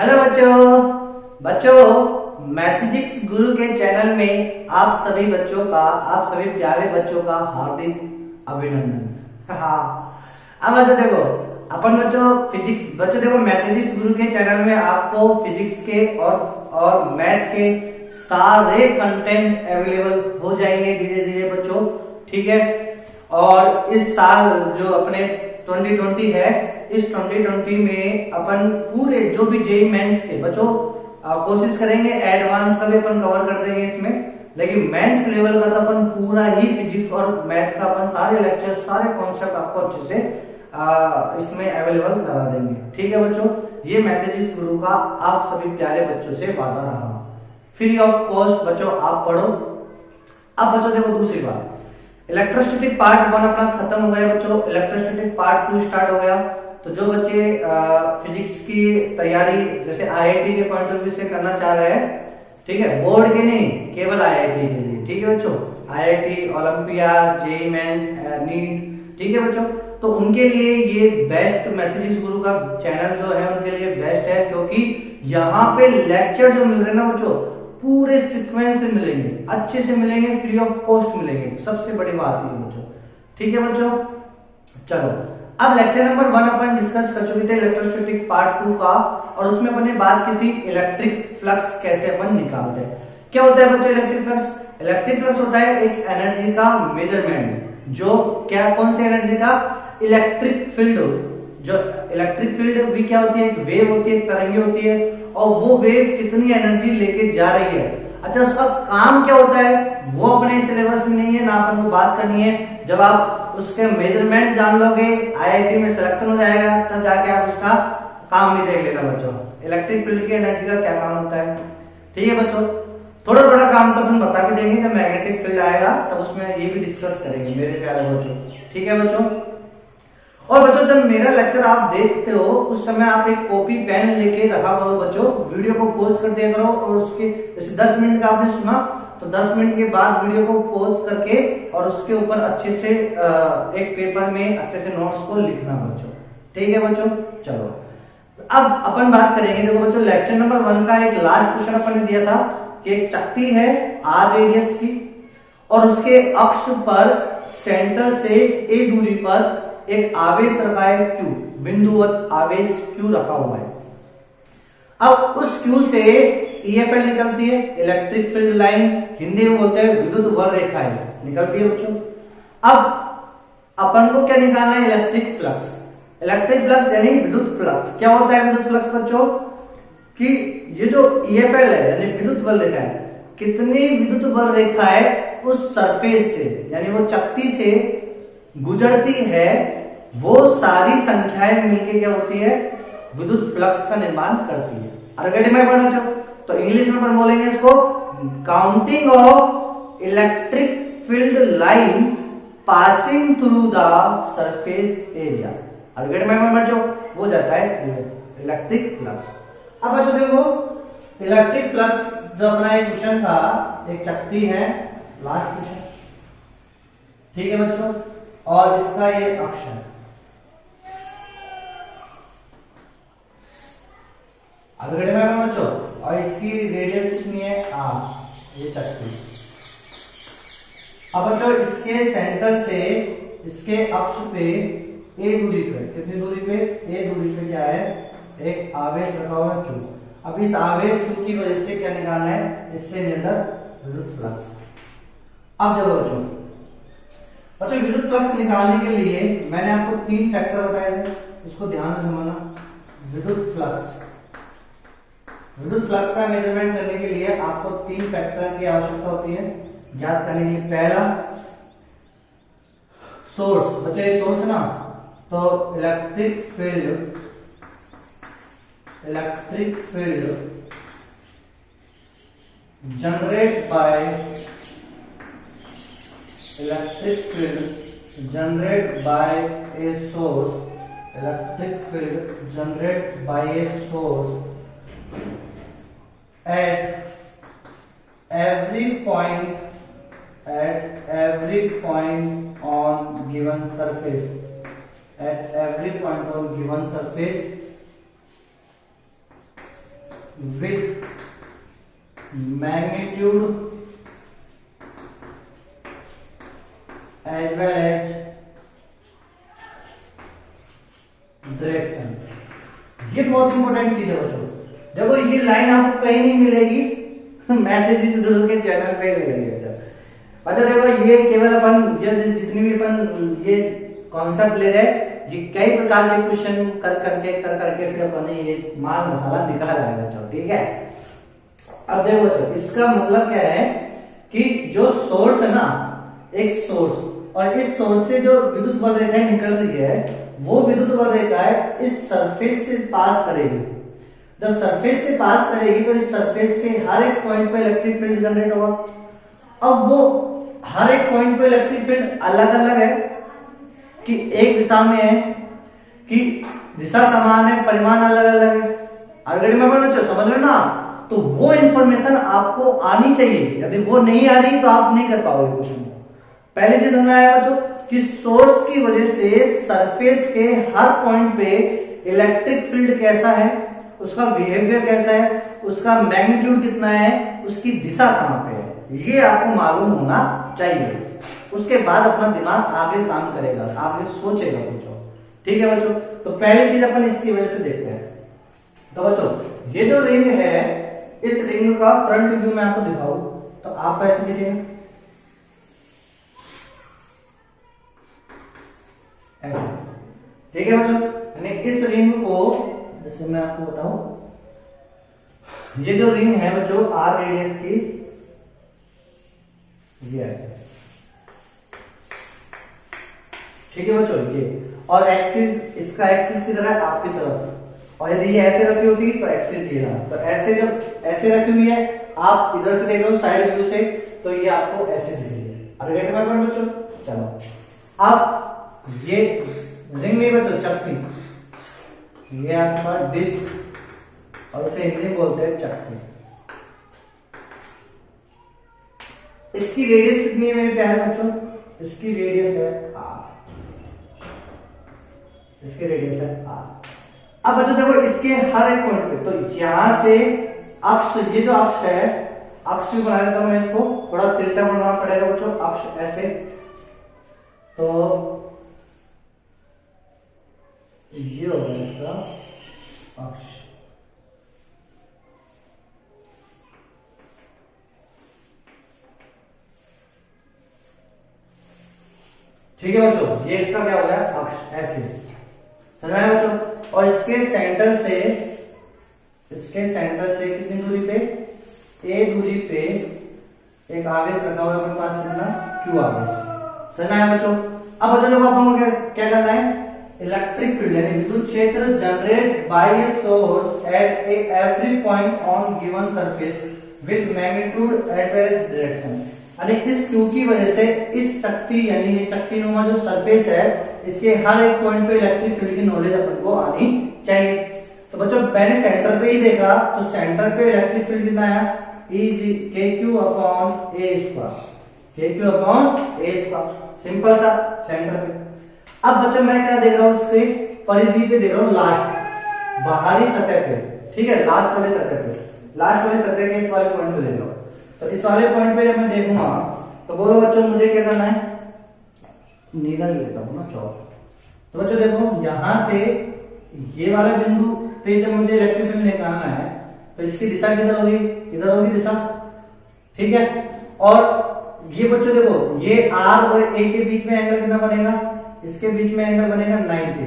Hello बच्चों mathematics गुरु के channel में आप सभी बच्चों का, आप सभी प्यारे बच्चों का हार्दिक अभिनंदन। हाँ, अब बच्चों देखो, अपन बच्चों देखो मैथमेटिक्स गुरु के चैनल में आपको फिजिक्स के और मैथ के सारे कंटेंट अवेलेबल हो जाएंगे धीरे धीरे बच्चों, ठीक है। और इस साल जो अपने 2020 है, इस 2020 में अपन पूरे जो भी जेईई मेंस के बच्चों कोशिश करेंगे एडवांस का भी अपन कवर कर देंगे इसमें, लेकिन मेंस लेवल का तो अपन पूरा ही फिजिक्स और मैथ का अपन सारे लेक्चर सारे कॉन्सेप्ट आपको अच्छे से इसमें अवेलेबल करा देंगे, ठीक है बच्चों। ये मैथमेटिक्स गुरु का आप सभी प्यारे बच्चों से वादा रहा, फ्री ऑफ कॉस्ट बच्चों आप पढ़ो। अब बच्चों देखो दूसरी बात, इलेक्ट्रोस्टैटिक पार्ट 1 अपना खत्म हो गया बच्चों, इलेक्ट्रोस्टैटिक पार्ट 2 स्टार्ट हो गया। तो जो बच्चे फिजिक्स की तैयारी जैसे आईआईटी के पॉइंट ऑफ व्यू से करना चाह रहे हैं, ठीक है, बोर्ड के नहीं केवल आईआईटी के लिए, ठीक है बच्चों, IIT, olympiad, JEE mains, NEET, ठीक है बच्चों, तो उनके लिए ये बेस्ट मैथमेटिक्स गुरु का चैनल जो है उनके लिए बेस्ट है, क्योंकि यहाँ पे लेक्चर जो मिल रहे हैं ना बच्चों पूरे सीक्वेंस से मिलेंगे, अच्छे से मिलेंगे, फ्री ऑफ कॉस्ट मिलेंगे, सबसे बड़ी बात ये बच्चों, ठीक है बच्चों। चलो अब लेक्चर नंबर 1 अपन डिस्कस कर चुके थे इलेक्ट्रोस्टैटिक पार्ट 2 का, और उसमें अपन ने बात की थी इलेक्ट्रिक फ्लक्स कैसे अपन निकालते हैं। क्या होता है बच्चों इलेक्ट्रिक फ्लक्स? इलेक्ट्रिक फ्लक्स होता है एक एनर्जी का मेजरमेंट, जो क्या कौन सी एनर्जी का? Electric field. जो इलेक्ट्रिक फील्ड भी क्या होती है? एक वेव होती है, एक तरंगे होती है, और वो वेव कितनी एनर्जी लेके जा रही है। अच्छा, उसका काम क्या होता है वो अपने सिलेबस में नहीं है ना, अपन को बात करनी है। जब आप उसके मेजरमेंट जान लोगे, आईआईटी में सिलेक्शन हो जाएगा, तब जाके आप उसका काम भी देख लेना बच्चों, इलेक्ट्रिक फील्ड की एनर्जी का क्या काम होता है, ठीक है बच्चों। थोड़ा थोड़ा काम तो अपन बता के देंगे, जब मैग्नेटिक फील्ड आएगा तब उसमें ये भी डिस्कस करेंगे मेरे प्यारे बच्चों, ठीक है बच्चों। और बच्चों जब मेरा लेक्चर आप देखते हो उस समय आप एक कॉपी पेन लेके रखा करो बच्चों, वीडियो को पॉज कर दिया करो, और उसके जैसे 10 मिनट का आपने सुना तो 10 मिनट के बाद वीडियो को पॉज करके और उसके ऊपर अच्छे से एक पेपर में अच्छे से नोट्स को लिखना बच्चों, ठीक है बच्चों। चलो अब अपन बात करेंगे, देखो बच्चों लेक्चर नंबर 1 का एक लास्ट क्वेश्चन अपन ने दिया था कि एक चक्ति है r रेडियस की, और उसके अक्ष पर सेंटर से a दूरी पर एक आवेश रखा है q, बिंदुवत आवेश q रखा हुआ है। अब उस q से EFL निकलती है, इलेक्ट्रिक फील्ड लाइन, हिंदी में बोलते हैं विद्युत वल रेखा निकलती है बच्चों। अब अपन को क्या निकालना है? Electric flux. इलेक्ट्रिक फ्लक्स यानी विद्युत फ्लक्स। क्या होता है विद्युत फ्लक्स बच्चों? कि ये जो EFL है यानी विद्युत वल रेखा है, कितनी विद्युत वल रेखा है उस सरफेस से यानी वो चक्ति से गुजरती है, वो सारी संख्याएं मिलके क्या होती है? विद्युत फ्लक्स का निर्माण करती है। अगर मैं पढ़ना चाहूं तो इंग्लिश में अपन बोलेंगे इसको counting of electric field line passing through the surface area. अगर मैं बच्चों वो जाता है इलेक्ट्रिक फ्लक्स। अब बच्चों देखो इलेक्ट्रिक फ्लक्स जो अपना एक क्वेश्चन था, एक चक्ति है, लास्ट क्वेश्चन, ठीक है बच्चों, और इसका ये अक्ष है। अब घड़े में बच्चों, और इसकी रेडियस कितनी है? r, ये चक्ति। अब बच्चों इसके सेंटर से इसके अक्ष पे a दूरी पे, कितनी दूरी पे? a दूरी पे क्या है? एक आवेश रखा हुआ है q। अब इस आवेश q की वजह से क्या निकालना है? इससे निर्गत विद्युत फ्लक्स। अब देखो बच्चों विद्युत फ्लक्स निकालने के लिए मैंने आपको 3 फैक्टर बताए थे, इसको ध्यान से समझना। विद्युत फ्लक्स का मेजरमेंट करने के लिए आपको 3 फैक्टर की आवश्यकता होती है ज्ञात करने के लिए। पहला सोर्स, बच्चों ये सोर्स है ना, तो electric field generate by a source, electric field generated by a source at every point on given surface, with magnitude as well as direction। ये बहुत इंपॉर्टेंट चीज है बच्चों। देखो ये लाइन आपको कहीं नहीं मिलेगी, मैथेजिक्स गुरु के चैनल पे मिलेगी। अच्छा देखो ये केवल अपन जितनी भी अपन ये कॉन्सेप्ट ले रहे हैं, ये कई प्रकार के क्वेश्चन कर करके फिर अपन ने ये माल मसाला निकाला है बच्चों, ठीक है। अब देखो बच्चों इसका मतलब क्या है कि जो सोर्स है ना, एक सोर्स, और इस सोर्स से जो विद्युत बल रेखाएं निकल रही है, वो विद्युत बल रेखाएं इस सरफेस से पास करेगी। जब सरफेस से पास करेगी तो इस सरफेस के हर एक पॉइंट पे इलेक्ट्रिक फील्ड जनरेट होगा। अब वो हर एक पॉइंट पे इलेक्ट्रिक फील्ड अलग अलग है कि एक दिशा में है कि दिशा समान है, परिमाण अलग अलग है। अगर मैं बच्चों समझ रहे ना, तो वो इंफॉर्मेशन आपको आनी चाहिए। यदि वो नहीं आ रही तो आप नहीं कर पाओगे क्वेश्चन को। पहले चीज समझाया बच्चों कि सोर्स की वजह से सरफेस के हर पॉइंट पे इलेक्ट्रिक फील्ड कैसा है, उसका बिहेवियर कैसा है, उसका मैग्नीट्यूड कितना है, उसकी दिशा कहां पे है, ये आपको मालूम होना चाहिए। उसके बाद अपना दिमाग आगे काम करेगा, आगे सोचेगा बच्चों, ठीक है बच्चों। तो पहली चीज अपन इसकी वजह से देखते हैं। तो बच्चों ये जो रिंग है, इस रिंग का फ्रंट व्यू मैं आपको दिखाऊं तो आप ऐसे देखिए, ऐसे, ठीक है बच्चों। यानी इस रिंग को जैसे मैं आपको बताऊं, ये जो रिंग है बच्चों आर रेडियस की, ये ऐसे, ठीक है बच्चों ये, और एक्सिस, इसका एक्सिस की तरह आपकी तरफ, और यदि ये ऐसे रखी होती तो एक्सिस ये रहा। तो ऐसे जब ऐसे रखी हुई है, आप इधर से देख लो साइड व्यू से, तो ये आपको ऐसे दिख रही है। अरे गेट में पढ़ बच्चों, चलो अब ये रिंग नहीं बच्चों, चक्की, ये आपका डिस्क, और इसे हिंदी में बोलते हैं चक्की। इसकी रेडियस कितनी है मेरे प्यारे बच्चों? इसकी रेडियस है आर, इसकी रेडियस है आर। अब बच्चों देखो इसके हर एक पॉइंट पे, तो यहां से अक्ष, ये जो अक्ष है, अक्ष भी बना देता हूं मैं, इसको थोड़ा तिरछा बनाना पड़ेगा बच्चों, अक्ष ऐसे, तो ये होगा इसका अक्ष, ठीक है बच्चों। ये इसका क्या हो गया अक्ष, ऐसे समझ में आया बच्चों। और इसके सेंटर से कितनी दूरी पे, ए दूरी पे एक आवेश रखा हुआ है अपने पास, कितना क्यू आवेश, समझ में आया बच्चों। अब बच्चों देखो अपन को क्या करना है, इलेक्ट्रिक फील्ड यानी विद्युत क्षेत्र generate by a source at every point on given surface with magnitude as well as direction. यानी इस क्यू की वजह से इस चक्ति, यानी ये चक्ति नुमा जो सरफेस है, इसके हर एक पॉइंट पे इलेक्ट्रिक फील्ड की नॉलेज अपन को आनी चाहिए। तो बच्चों मैंने सेंटर पे ही देखा, तो सेंटर पे इलेक्ट्रिक फील्ड कितना है, K Q upon A square, के Q upon A square, simple सा सेंटर पे। अब बच्चों मैं क्या देख रहा हूँ, इसके परिधि पे देख रहा हूँ, लास्ट बाहरी सतह पे, ठीक है, लास्ट वाले सतह पे, लास्ट वाले सतह के इस वाले पॉइंट पे देख रहा हूँ। तो इस वाले पॉइंट पे जब मैं देखूंगा तो बोलो बच्चों मुझे क्या करना है, नीला लेता हूँ ना चौक। तो बच्चों देखो यहां से ये वाला बिंदु पे जब मुझे इलेक्ट्रिक फील्ड निकालना है, तो इसकी दिशा किधर होगी, इधर होगी दिशा, ठीक है। और ये बच्चों देखो ये आर और ए के बीच में एंगल कितना बनेगा, इसके बीच में एंगल बनेगा 90,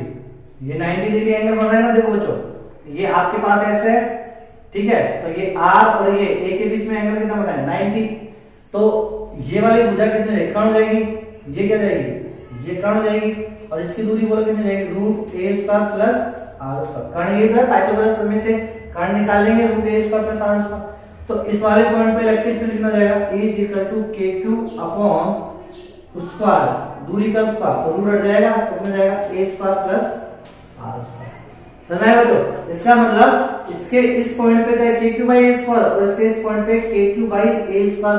ये 90 डिग्री एंगल बन रहा है ना। देखो बच्चों ये आपके पास ऐसे है, ठीक है, तो ये आर और ये ए के बीच में एंगल कितना बना है 90। तो ये वाली भुजा कितनी रहेगी, कर्ण हो जाएगी, ये क्या जाएगी, ये कर्ण हो जाएगी, और इसकी दूरी बोलो कितनी रहेगी, root A square plus are square. कर्ण ये है पाइथागोरस प्रमेय से कर्ण निकाल लेंगे, root A square plus are square. तो इस वाले पॉइंट पे इलेक्ट्रिक फील्ड कितना जाएगा, E इक्वल टू के क्यू अपॉन स्क्वायर, दूरी का स्क्वायर, तो रूट हट जाएगा, तो कितना जाएगा ए स्क्वायर प्लस आर स्क्वायर। समझ में आया बच्चों? इसका मतलब इसके इस पॉइंट पे K Q by a square, और इसके इस पॉइंट पे K Q by a square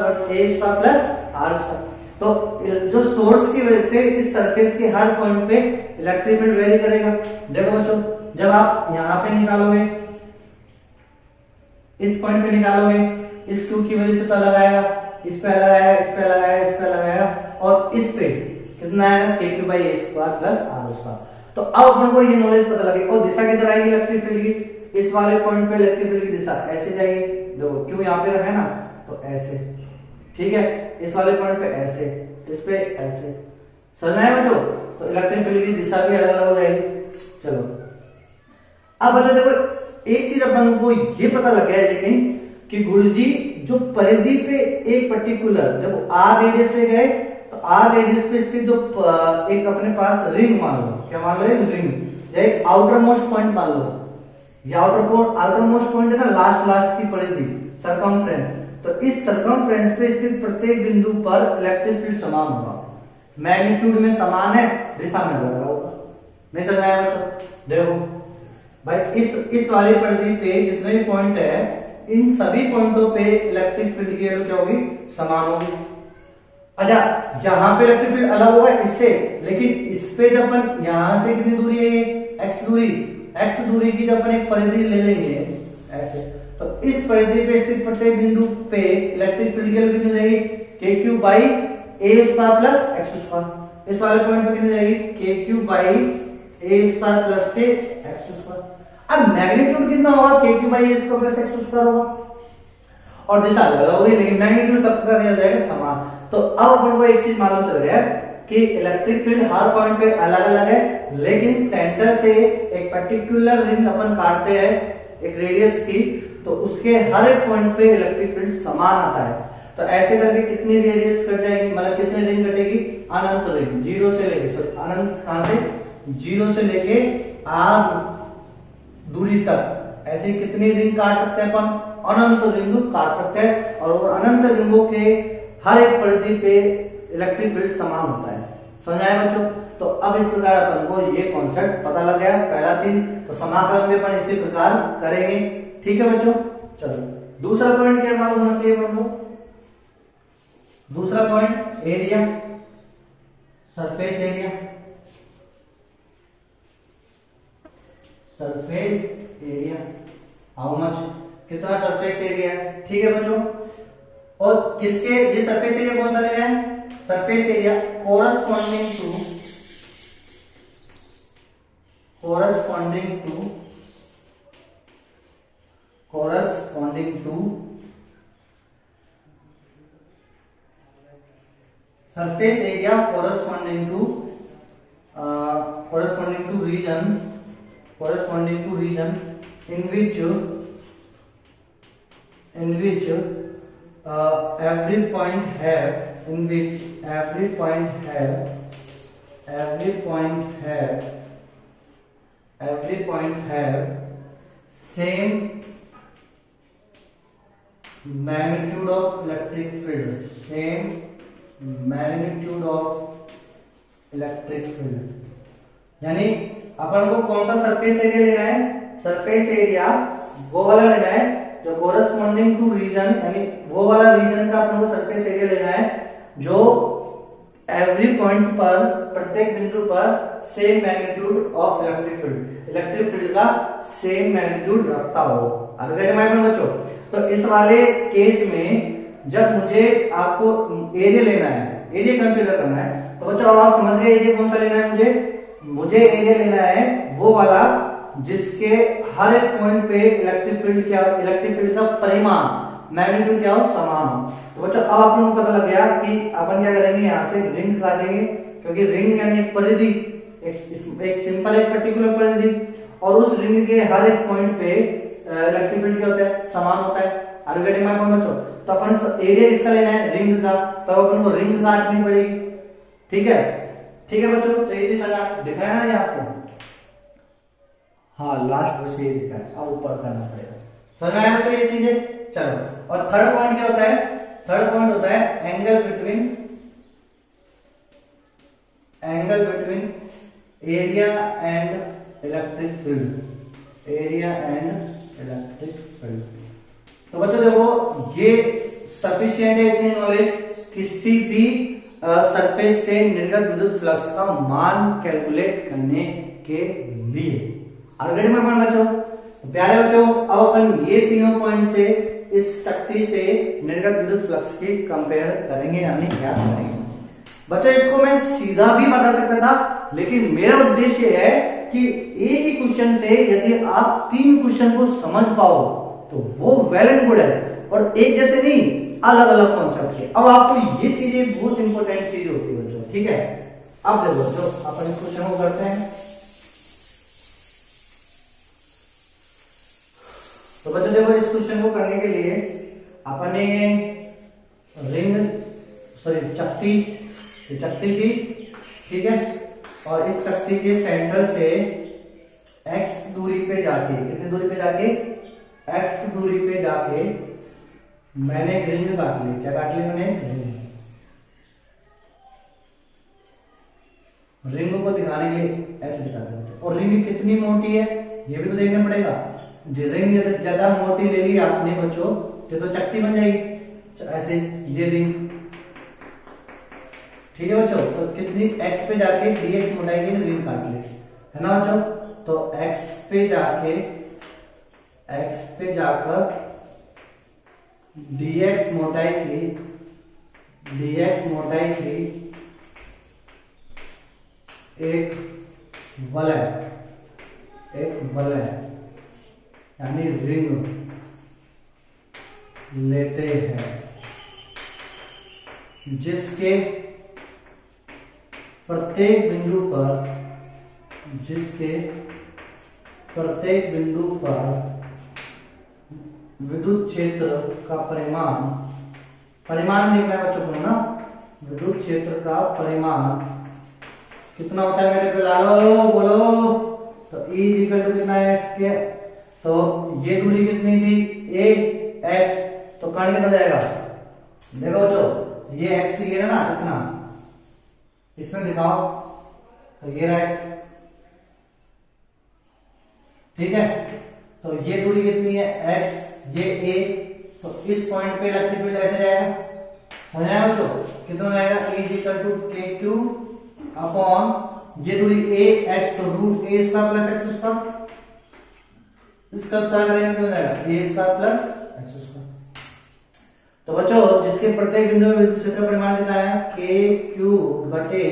plus are square. तो जो सोर्स की वजह से इस सरफेस के हर पॉइंट पे इलेक्ट्रिक फील्ड वेरी करेगा। देखो बच्चों जब आप यहाँ पे निकालोगे, इस पॉइंट पे निकालोगे, इस Q की वजह से पता लगाएगा, इस पे लगाया, इस पे लगाया, इस पे लगाया, और इस पे कितना आएगा KQ by A square plus R square. तो अब अपन को ये नॉलेज पता लगे। और दिशा किधर आएगी इलेक्ट्रिक फील्ड की, इस वाले पॉइंट पे इलेक्ट्रिक फील्ड की दिशा ऐसे जाएगी, देखो क्यों यहाँ पे रखा है ना, तो ऐसे, ठीक है, इस वाले पॉइंट पे ऐसे, इस पे ऐसे, समझ में आया बच्चों? तो इलेक्ट्रिक फील्ड की दिशा भी अलग अलग हो जाएगी। चलो अब बच्चों देखो एक चीज अपन को ये पता लग गया है लेकिन कि गुरुजी जो परिधि पे एक पर्टिकुलर, देखो आर रेडियस पे गए तो आर रेडियस पे स्थित जो एक अपने पास रिंग मान लो, क्या मान लो, एक रिंग या एक आउटर मोस्ट पॉइंट मान लो, या आउटर मोस्ट पॉइंट है ना, लास्ट की परिधि, सर्कमफ्रेंस। तो इस सर्कमफ्रेंस पे स्थित प्रत्येक बिंदु पर इलेक्ट्रिक फील्ड समान होगा, मैग्नीट्यूड में समान है, दिशा में अलग होगा। नहीं समझ आया बच्चों? देखो भाई इस वाली परिधि पे जितने भी पॉइंट है इन सभी पॉइंटों पे इलेक्ट्रिक फील्ड की वैल्यू क्या होगी, समान होगी। अच्छा जहां पे इलेक्ट्रिक फील्ड अलग होगा इससे, लेकिन इस पे जब अपन यहां से कितनी दूरी है, एक्स दूरी की जब अपन एक परिधि ले लेंगे ऐसे, तो इस परिधि पे स्थित प्रत्येक बिंदु पे इलेक्ट्रिक फील्ड की वैल्यू कितनी हो जाएगी, KQ by A square plus x square. इस वाले पॉइंट पे कितनी हो जाएगी, KQ by A square plus K X square. अब मैग्नीट्यूड कितना होगा, KQ by A square plus x square होगा, और दिशा अलग होगी लेकिन मैग्नीट्यूड सबका क्या हो जाएगा, समान। तो अब अपन को एक चीज मालूम चल गया कि इलेक्ट्रिक फील्ड हर पॉइंट पे अलग अलग है, लेकिन सेंटर से एक पर्टिकुलर रिंग अपन काटते हैं एक रेडियस की, तो उसके हर एक पॉइंट पे इलेक्ट्रिक फील्ड समान आता है। तो ऐसे करके कितनी रेडियस कट जाएगी, मतलब कितनी रिंग कटेगी, अनंत रिंग, जीरो से लेके, अनंत कहां से, जीरो से लेके आर दूरी तक, ऐसे कितनी रिंग काट सकते हैं अपन, अनंत रिंग काट सकते हैं, और अनंत रिंगों के हर एक परिधि पे इलेक्ट्रिक फील्ड समान होता है। समझ आया बच्चों? तो अब इस प्रकार अपन को ये कॉन्सेप्ट पता लग गया, पहला चीज। तो समाकलन भी अपन इसी प्रकार करेंगे, ठीक है बच्चों? चलो दूसरा पॉइंट क्या मालूम होना चाहिए अपन को, दूसरा point area, surface area, surface area, how much, कितना सरफेस एरिया है, ठीक है बच्चों? और किसके, ये सरफेस एरिया कौन सा लेना है, surface area corresponding to surface area corresponding to region in which every point have same magnitude of electric field, यानी अपन को कौन सा सरफेस एरिया लेना है, सरफेस एरिया वो वाला लेना है जो कोरस्पॉन्डिंग टू रीजन, यानी वो वाला रीजन का अपन को सरफेस एरिया लेना है जो एवरी पॉइंट पर, प्रत्येक बिंदु पर same magnitude of electric field का सेम मैग्नीट्यूड रखता हो। बच्चों तो इस वाले केस में जब मुझे आपको एरिया लेना है, एरिया कंसीडर करना है, तो बच्चों अब आप समझ गए एरिया कौन सा लेना है, मुझे एरिया लेना है वो वाला जिसके हर एक पॉइंट पे इलेक्ट्रिक फील्ड का परिमाण, मैग्नीट्यूड क्या हो, समान हो। तो बच्चों अब आप लोगों को पता लग गया कि अपन क्या करेंगे, यहाँ से रिंग काटेंगे, क्योंकि रिंग यानी एक परिधि, एक सिंपल एक पर्टिकुलर परिधि, और उस रिंग के हर एक पॉइंट पे इलेक्ट्रिक फील्ड क्या होता है, समान होता है। Are you getting my point बच्चों? तो अपन एरिया किसका लेना है, रिंग का, तो अपन को रिंग काटनी पड़ेगी, ठीक है बच्चों? तो ये चीज दिखाया ना ये आपको, हाँ लास्ट बस ये दिखा है, अब ऊपर करना पड़ेगा। समझ में आया बच्चों ये चीजें? चलो, और थर्ड पॉइंट क्या होता है, थर्ड पॉइंट होता है angle between area and electric field, तो बच्चों देखो ये सफिशिएंट है इतनी नॉलेज किसी भी सरफेस से निर्गत विद्युत फ्लक्स का मान कैलकुलेट करने के लिए। आगे में बच्चों तो प्यारे बच्चों, अब अपन ये तीनों पॉइंट से इस तख्ती से निर्गत विद्युत फ्लक्स की कंपेयर करेंगे यानी ज्ञात करेंगे। बच्चों इसको मैं सीधा भी बता सकता था, लेकिन मेरा उद्देश्य है कि एक ही क्वेश्चन से यदि आप 3 क्वेश्चन को समझ पाओ तो वो वेल एंड गुड है, और एक जैसे नहीं, अलग अलग कॉन्सेप्ट के। अब आपको ये चीजें बहुत इंपॉर्टेंट चीज होती है बच्चों, ठीक है। अब देखो बच्चों, अपन इस क्वेश्चन को करते हैं। तो बच्चों देखो, इस क्वेश्चन को करने के लिए अपन ने चकती थी, ठीक है, और इस चकती के सेंटर से x दूरी पे जाके, कितनी दूरी पे जाके, x दूरी पे जाके मैंने रिंग काट ली। क्या काट ली मैंने? रिंग को दिखाने के लिए ऐसे दिखाते हैं। और रिंग कितनी मोटी है ये भी तो देखना पड़ेगा। रिंग ज्यादा मोटी ले ली आपने बच्चों तो चकती बन जाएगी ऐसे, ये रिंग, ठीक है बच्चों। तो कितनी x पे जाके dx मोटाई की रिंग काट ली, है ना बच्चों। तो x पे जाकर dx मोटाई की एक वलय यानी रिंग लेते हैं, जिसके प्रत्येक बिंदु पर विद्युत क्षेत्र का परिमाण लिखना है बच्चों को ना। विद्युत क्षेत्र का परिमाण कितना होता है मेरे पे लालो बोलो। तो E इक्वल टू कितना है इसके, तो ये दूरी कितनी थी a x, तो कर्ण कितना जाएगा, देखो बच्चों ये x ये ना इतना, इसमें दिखाओ, तो ये रहा x, ठीक है। तो ये दूरी कितनी है x, ये a, तो इस पॉइंट पे इलेक्ट्रिक फील्ड ऐसे जाएगा, समझ आया बच्चों, कितना जाएगा E equal to KQ upon ये दूरी a x, तो root a square plus x square, इसका स्क्वायर करेंगे कितना जाएगा a square plus x square. तो बच्चों जिसके प्रत्येक बिंदु में विद्युत क्षेत्र का परिमाण कितना है KQ बटे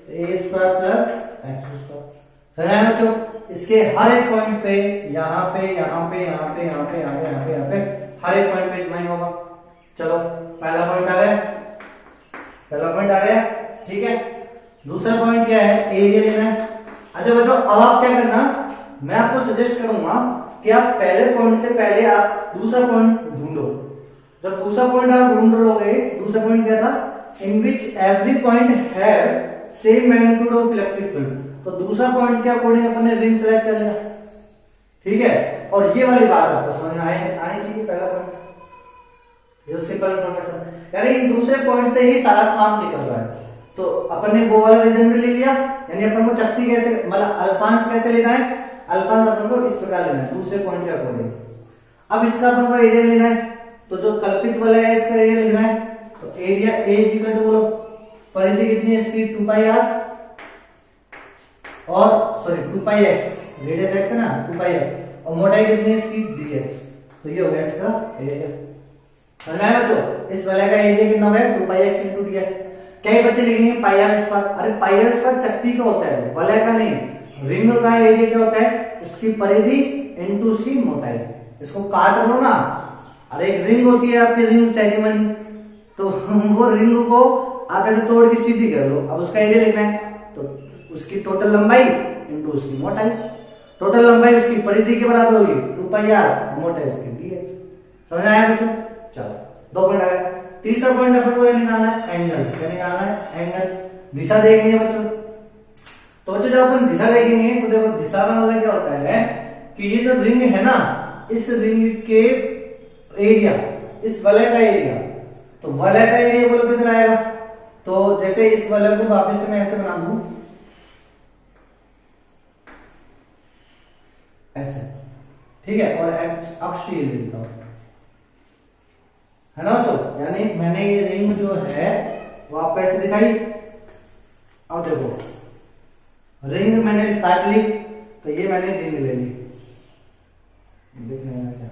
a square plus x square, समझ आया बच्चों। इसके हर एक पॉइंट पे यहाँ पे हर एक पॉइंट पे इतना ही होगा। चलो पहला पॉइंट आ गया, ठीक है। दूसरा पॉइंट क्या है, एरिया लेना है। अच्छा बच्चों अब आप क्या करना, मैं आपको सजेस्ट करूंगा कि आप पहले पॉइंट से पहले आप दूसरा पॉइंट ढूंढो। जब दूसरा पॉइंट आप ढूंढ लोगे, दूसरा पॉइंट क्या था, in which every point have same magnitude of electric field. तो दूसरा पॉइंट के अकॉर्डिंग अपन ने रिंग सेलेक्ट कर लिया, ठीक है। और ये वाली बात आपको समझ में आनी चाहिए, पहला पॉइंट ये सिंपल इन्फॉर्मेशन, यानी इस दूसरे पॉइंट से ही सारा काम निकल रहा है। तो अपन ने वो वाला रीजन में ले लिया, यानी अपन को चकती कैसे, मतलब अल्पांश कैसे लेना है, अल्पांश अपन को इस प्रकार लेना है दूसरे पॉइंट के अकॉर्डिंग। अब इसका अपन को एरिया लेना है, तो जो कल्पित वाला है इसका एरिया लेना है। तो एरिया A इक्वल टू बोलो, परिधि कितनी है इसकी 2πr, और सॉरी 2πx, रेडियस x है ना 2πx, और मोटाई कितनी है इसकी dx। तो ये हो गया इसका एरिया, समझ में आया बच्चों। इस वाले का एरिया कितना हो गया 2πx into dx। कई बच्चे लिखेंगे पाई स्क्वायर, अरे पाई स्क्वायर चकती का होता है, वलय का नहीं। रिंग का एरिया क्या होता है, उसकी परिधि इनटू उसकी मोटाई। इसको काट लो ना, अरे एक रिंग होती है आपकी रिंग सेरेमनी, तो वो रिंग को आप ऐसे तोड़ के सीधी कर लो। अब उसका एरिया लिखना है, तो उसकी टोटल लंबाई इनटू उसकी मोटाई। टोटल लंबाई उसकी परिधि के बराबर होगी 2πr, मोटाई उसकी dx। समझ आया बच्चों। चलो 2 पॉइंट आ गए। तीसरा पॉइंट अपन को निकालना है एंगल, क्या निकालना है एंगल, दिशा देखनी है बच्चों। तो बच्चों जब अपन दिशा देखेंगे तो देखो दिशा का मतलब क्या होता है कि ये जो रिंग है ना, इस रिंग के एरिया, इस वलय का एरिया, तो वलय का एरिया बोलो कितना आएगा। तो जैसे इस वलय को वापस से मैं ऐसे बना दूं, ऐसे, ठीक है, और अक्ष ये लेता हूं, है ना बच्चों। यानी मैंने ये रिंग जो है वो आपको ऐसे दिखाई। अब देखो रिंग मैंने काट ली, तो ये मैंने रिंग ले ली, दिख नहीं रहा क्या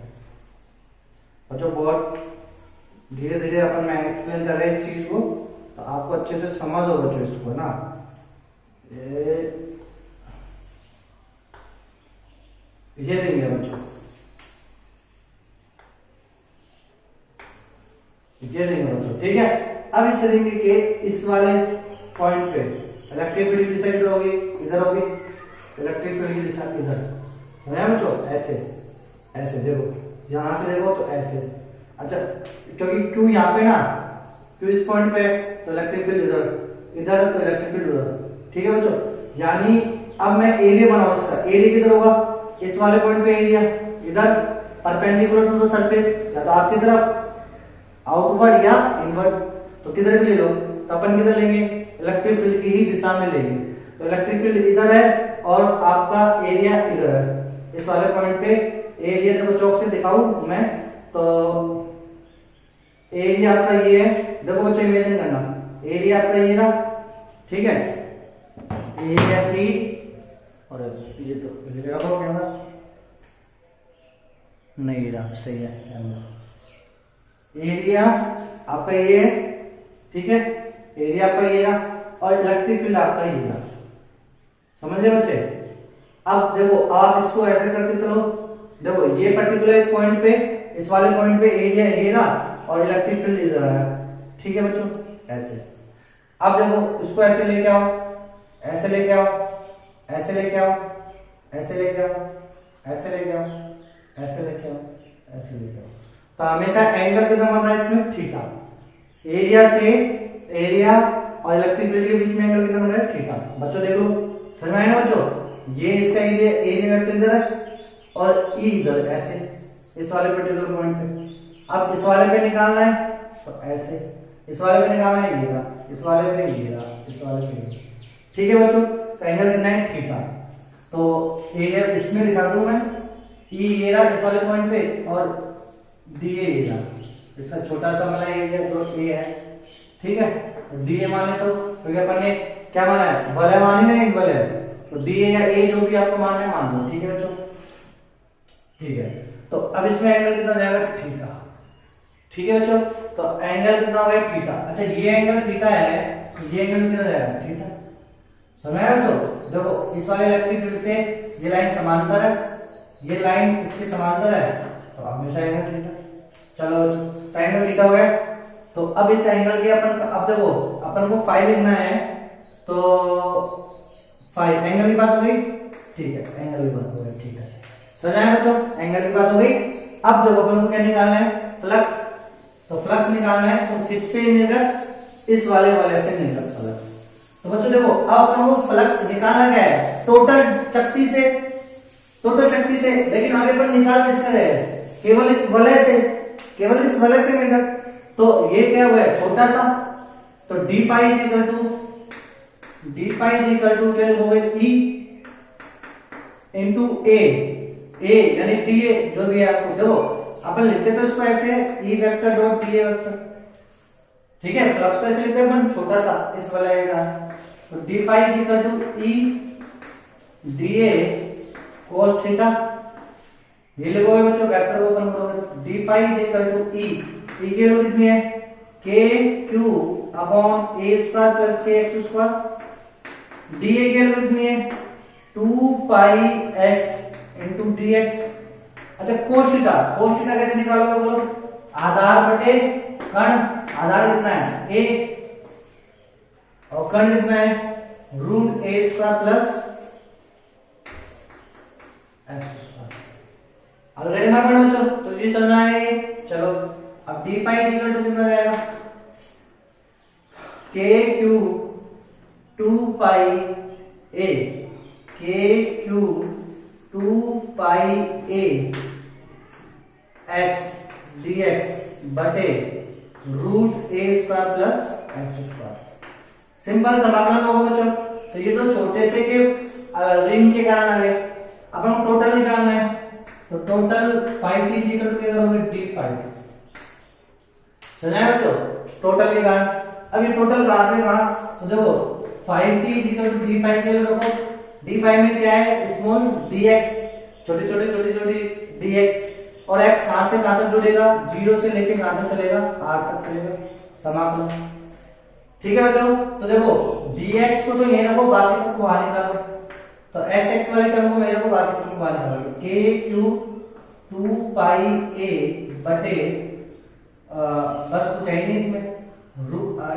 बच्चों? बहुत धीरे धीरे अपन मैं एक्सप्लेन कर रहे हैं इस चीज को, तो आपको अच्छे से समझ हो बच्चों इसको ना। ये देंगे बच्चों, ये देंगे बच्चों, ठीक है। अब इस रिंग के इस वाले पॉइंट पे इलेक्ट्रिक फील्ड की दिशा इधर होगी, इधर होगी, इलेक्ट्रिक फील्ड की दिशा इधर है बच्चों, ऐसे ऐसे देखो, यहां से देखो तो ऐसे। अच्छा, क्योंकि क्यू यहाँ पे ना, क्यू इस पॉइंट पे तो इलेक्ट्रिक फील्ड इधर, इधर तो इलेक्ट्रिक फील्ड उधर, ठीक है बच्चों। यानी अब मैं एरिया बनाऊं इसका, एरिया किधर होगा? इस वाले पॉइंट पे एरिया इधर परपेंडिकुलर टू द सरफेस, या तो आपकी तरफ आउटवर्ड या इनवर्ड, तो किधर भी ले लो, तो अपन किधर लेंगे? इलेक्ट्रिक फील्ड की ही दिशा में लेंगे। तो इलेक्ट्रिक फील्ड इधर है और आपका एरिया इधर है। इस वाले पॉइंट पे एरिया देखो, चौक से दिखाऊं मैं तो एरिया आपका ये है, देखो बच्चों इमेजिन करना, एरिया आपका ये ना, ठीक है, एरिया की, और ये तो रखो कैमरा, नहीं रहा, सही है कैमरा, एरिया आपका ये है, ठीक है, एरिया आपका ये रहा और इलेक्ट्रिक फील्ड आपका ये रहा, समझे बच्चे? अब देखो आप इसको ऐसे करके चलो, देखो ये पर्टिकुलर पॉइंट पे, इस वाले पॉइंट पे एरिया ये रहा और इलेक्ट्रिक फील्ड इधर आया, ठीक है बच्चों, ऐसे। अब देखो इसको ऐसे लेके आओ, ऐसे लेके आओ, ऐसे लेके आओ, ऐसे लेके आओ, ऐसे लेके आओ, ऐसे लेके आओ, ऐसे लेके आओ, तो हमेशा एंगल कितना बन रहा है इसमें? थीटा। एरिया से, एरिया और इलेक्ट्रिक फील्ड के बीच में एंगल कितना बन रहा है? थीटा। बच्चों देखो, समझ में आया ना बच्चों? ये इसका एरिया, एरिया वेक्टर इधर है और ई इधर, ऐसे इस वाले पर्टिकुलर पॉइंट पे। अब इस वाले पे निकालना है तो ऐसे, इस वाले पे निकालना है ये रहा, इस वाले पे ये रहा, इस वाले पे ये, ठीक है बच्चों। तो एंगल कितना है? थीटा। तो एरिया इसमें दिखा दूं मैं, ई ये रहा इस वाले पॉइंट पे और डी ए ये रहा, इसका छोटा सा वाला एरिया जो ए है, ठीक है। तो डी ए माने तो क्योंकि अपन ने क्या माना है? वलय मानी ना, एक वलय, तो डी ए या ए जो भी आपको मानना है मान लो, ठीक है बच्चों, ठीक है। तो अब इसमें एंगल कितना जाएगा? थीटा, ठीक है बच्चों। तो एंगल कितना हो गया? थीटा। अच्छा, ये एंगल थीटा है, ये एंगल कितना जाएगा? थीटा। समझ आया बच्चों? देखो इस वाले इलेक्ट्रिक फील्ड से ये लाइन समांतर है, ये लाइन इसके समांतर है, तो हमेशा एंगल थीटा। चलो तो एंगल थीटा हो गया। तो अब इस एंगल के अपन, अब देखो अपन को फाई लिखना है, तो फाई एंगल की बात हो गई, ठीक है, एंगल की बात हो गई, ठीक है। समझ आया बच्चों? एंगल की बात हो गई। अब देखो अपन को क्या निकालना है? फ्लक्स। तो फ्लक्स निकालना है तो किससे निर्गत? इस वाले से निर्गत फ्लक्स। तो बच्चों देखो अब अपन को फ्लक्स निकालना क्या है? टोटल शक्ति से, टोटल शक्ति से, लेकिन आगे पर निकाल किससे रहे हैं? केवल इस वलय से, केवल इस वलय से निर्गत। तो ये क्या हुआ है? छोटा सा, तो D phi is equal to क्या लिखोगे? ई इंटू ए, यानी डी ए जो भी है आपको, देखो अपन लिखते तो इसको ऐसे E vector dot D A vector, ठीक है। फ्लक्स को ऐसे लिखते हैं अपन, छोटा सा इस वलय का, तो D phi is equal to E D A cos theta, ये लिखोगे बच्चों, वेक्टर को ओपन करोगे, D phi is equal to E की वैल्यू कितनी है? K Q upon A square plus K X square, D A की वैल्यू कितनी है? 2 pi X into D X. अच्छा, कोस थीटा कैसे निकालोगे बोलो? आधार बटे कर्ण, आधार कितना है? ए, और कर्ण कितना है? Root A square plus x square. Already मालूम बच्चों, तो जी समझ आए। चलो अब डी फाई इक्वल टू कितना जाएगा? के Q 2 pi A, K Q 2 pi A X D X बटे root A square plus x square. Simple समाकलन होगा बच्चों। तो ये तो छोटे से के रिंग के कारण आ गए, अपन को टोटल निकालना है, तो टोटल 5t इक्वल टू क्या करोगे? d5। सुना है बच्चों? टोटल के कारण। अब ये टोटल कहां से कहां? तो देखो 5t इक्वल टू d5 के लिए रखो, d5 में क्या है? स्मॉल dx, छोटी छोटी dx, और x कहां से कहां तक जुड़ेगा, 0 से लेके कहां तक चलेगा, r तक चलेगा, समाकलन। ठीक है बच्चों, तो देखो dx को तो ये रखो, बाकी सबको बाहर निकालो, तो x वाले टर्म को मेरे को बाकी सबको बाहर निकालो, k क्यूब 2 पाई a बटे बस कुछ है ही नहीं इसमें,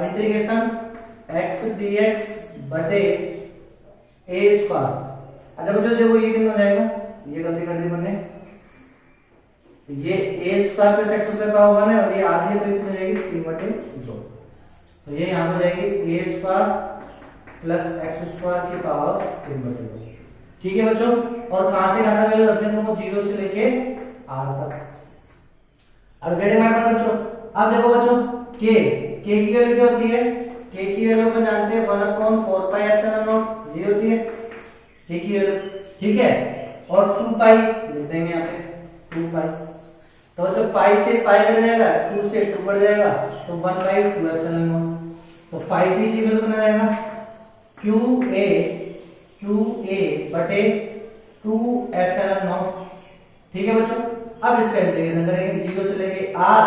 इंटीग्रेशन x dx बटे a स्क्वायर। अच्छा बच्चों देखो ये कितना हो जाएगा, ये गलती कर दी मैंने, ये a square plus x square power 1 है और ये आधी है तो कितनी हो जाएगी 3 बटे 2, तो ये यहाँ हो जाएगी a square plus x square की पावर 3 बटे 2। ठीक है बच्चों, और कहां से कहां तक वैल्यू रखने को, 0 से लेके r तक। अब गेट माय पॉइंट बच्चों, अब देखो बच्चों k की वैल्यू क्या होती है, k की वैल्यू अपन जानते हैं 1/4 पाई एप्सिलॉन नॉट, ये होती है k की वैल्यू। ठीक है, और 2 पाई लिख देंगे यहाँ पे 2 पाई, तो बच्चों पाई से पाई कट जाएगा, 2 से 2 बढ़ जाएगा, तो 1/2 एप्सिलॉन नॉट, तो 5t की वैल्यू बना जाएगा qa बटे 2 एप्सिलॉन नॉट। ठीक है बच्चों, अब इसका इंटीग्रेशन करेंगे 0 से लेके r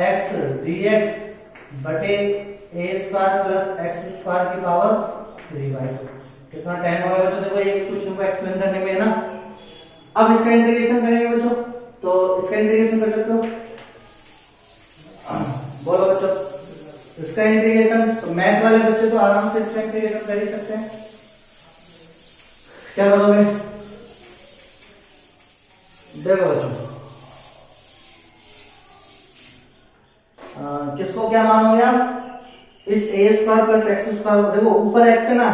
x dx बटे a square plus x square की पावर 3/2। कितना टाइम होगा बच्चों, देखो एक क्वेश्चन को एक्सप्लेन करने में है ना। अब इसका इंटीग्रेशन करेंगे बच्चों, तो इसका इंटीग्रेशन कर सकते हो, बोलो बच्चों इसका इंटीग्रेशन, तो मैथ वाले बच्चे तो आराम से इसका इंटीग्रेशन कर ही सकते हैं। क्या करोगे, देखो बच्चों किसको क्या मानोगे आप, इस a square plus x square को, देखो ऊपर x है ना,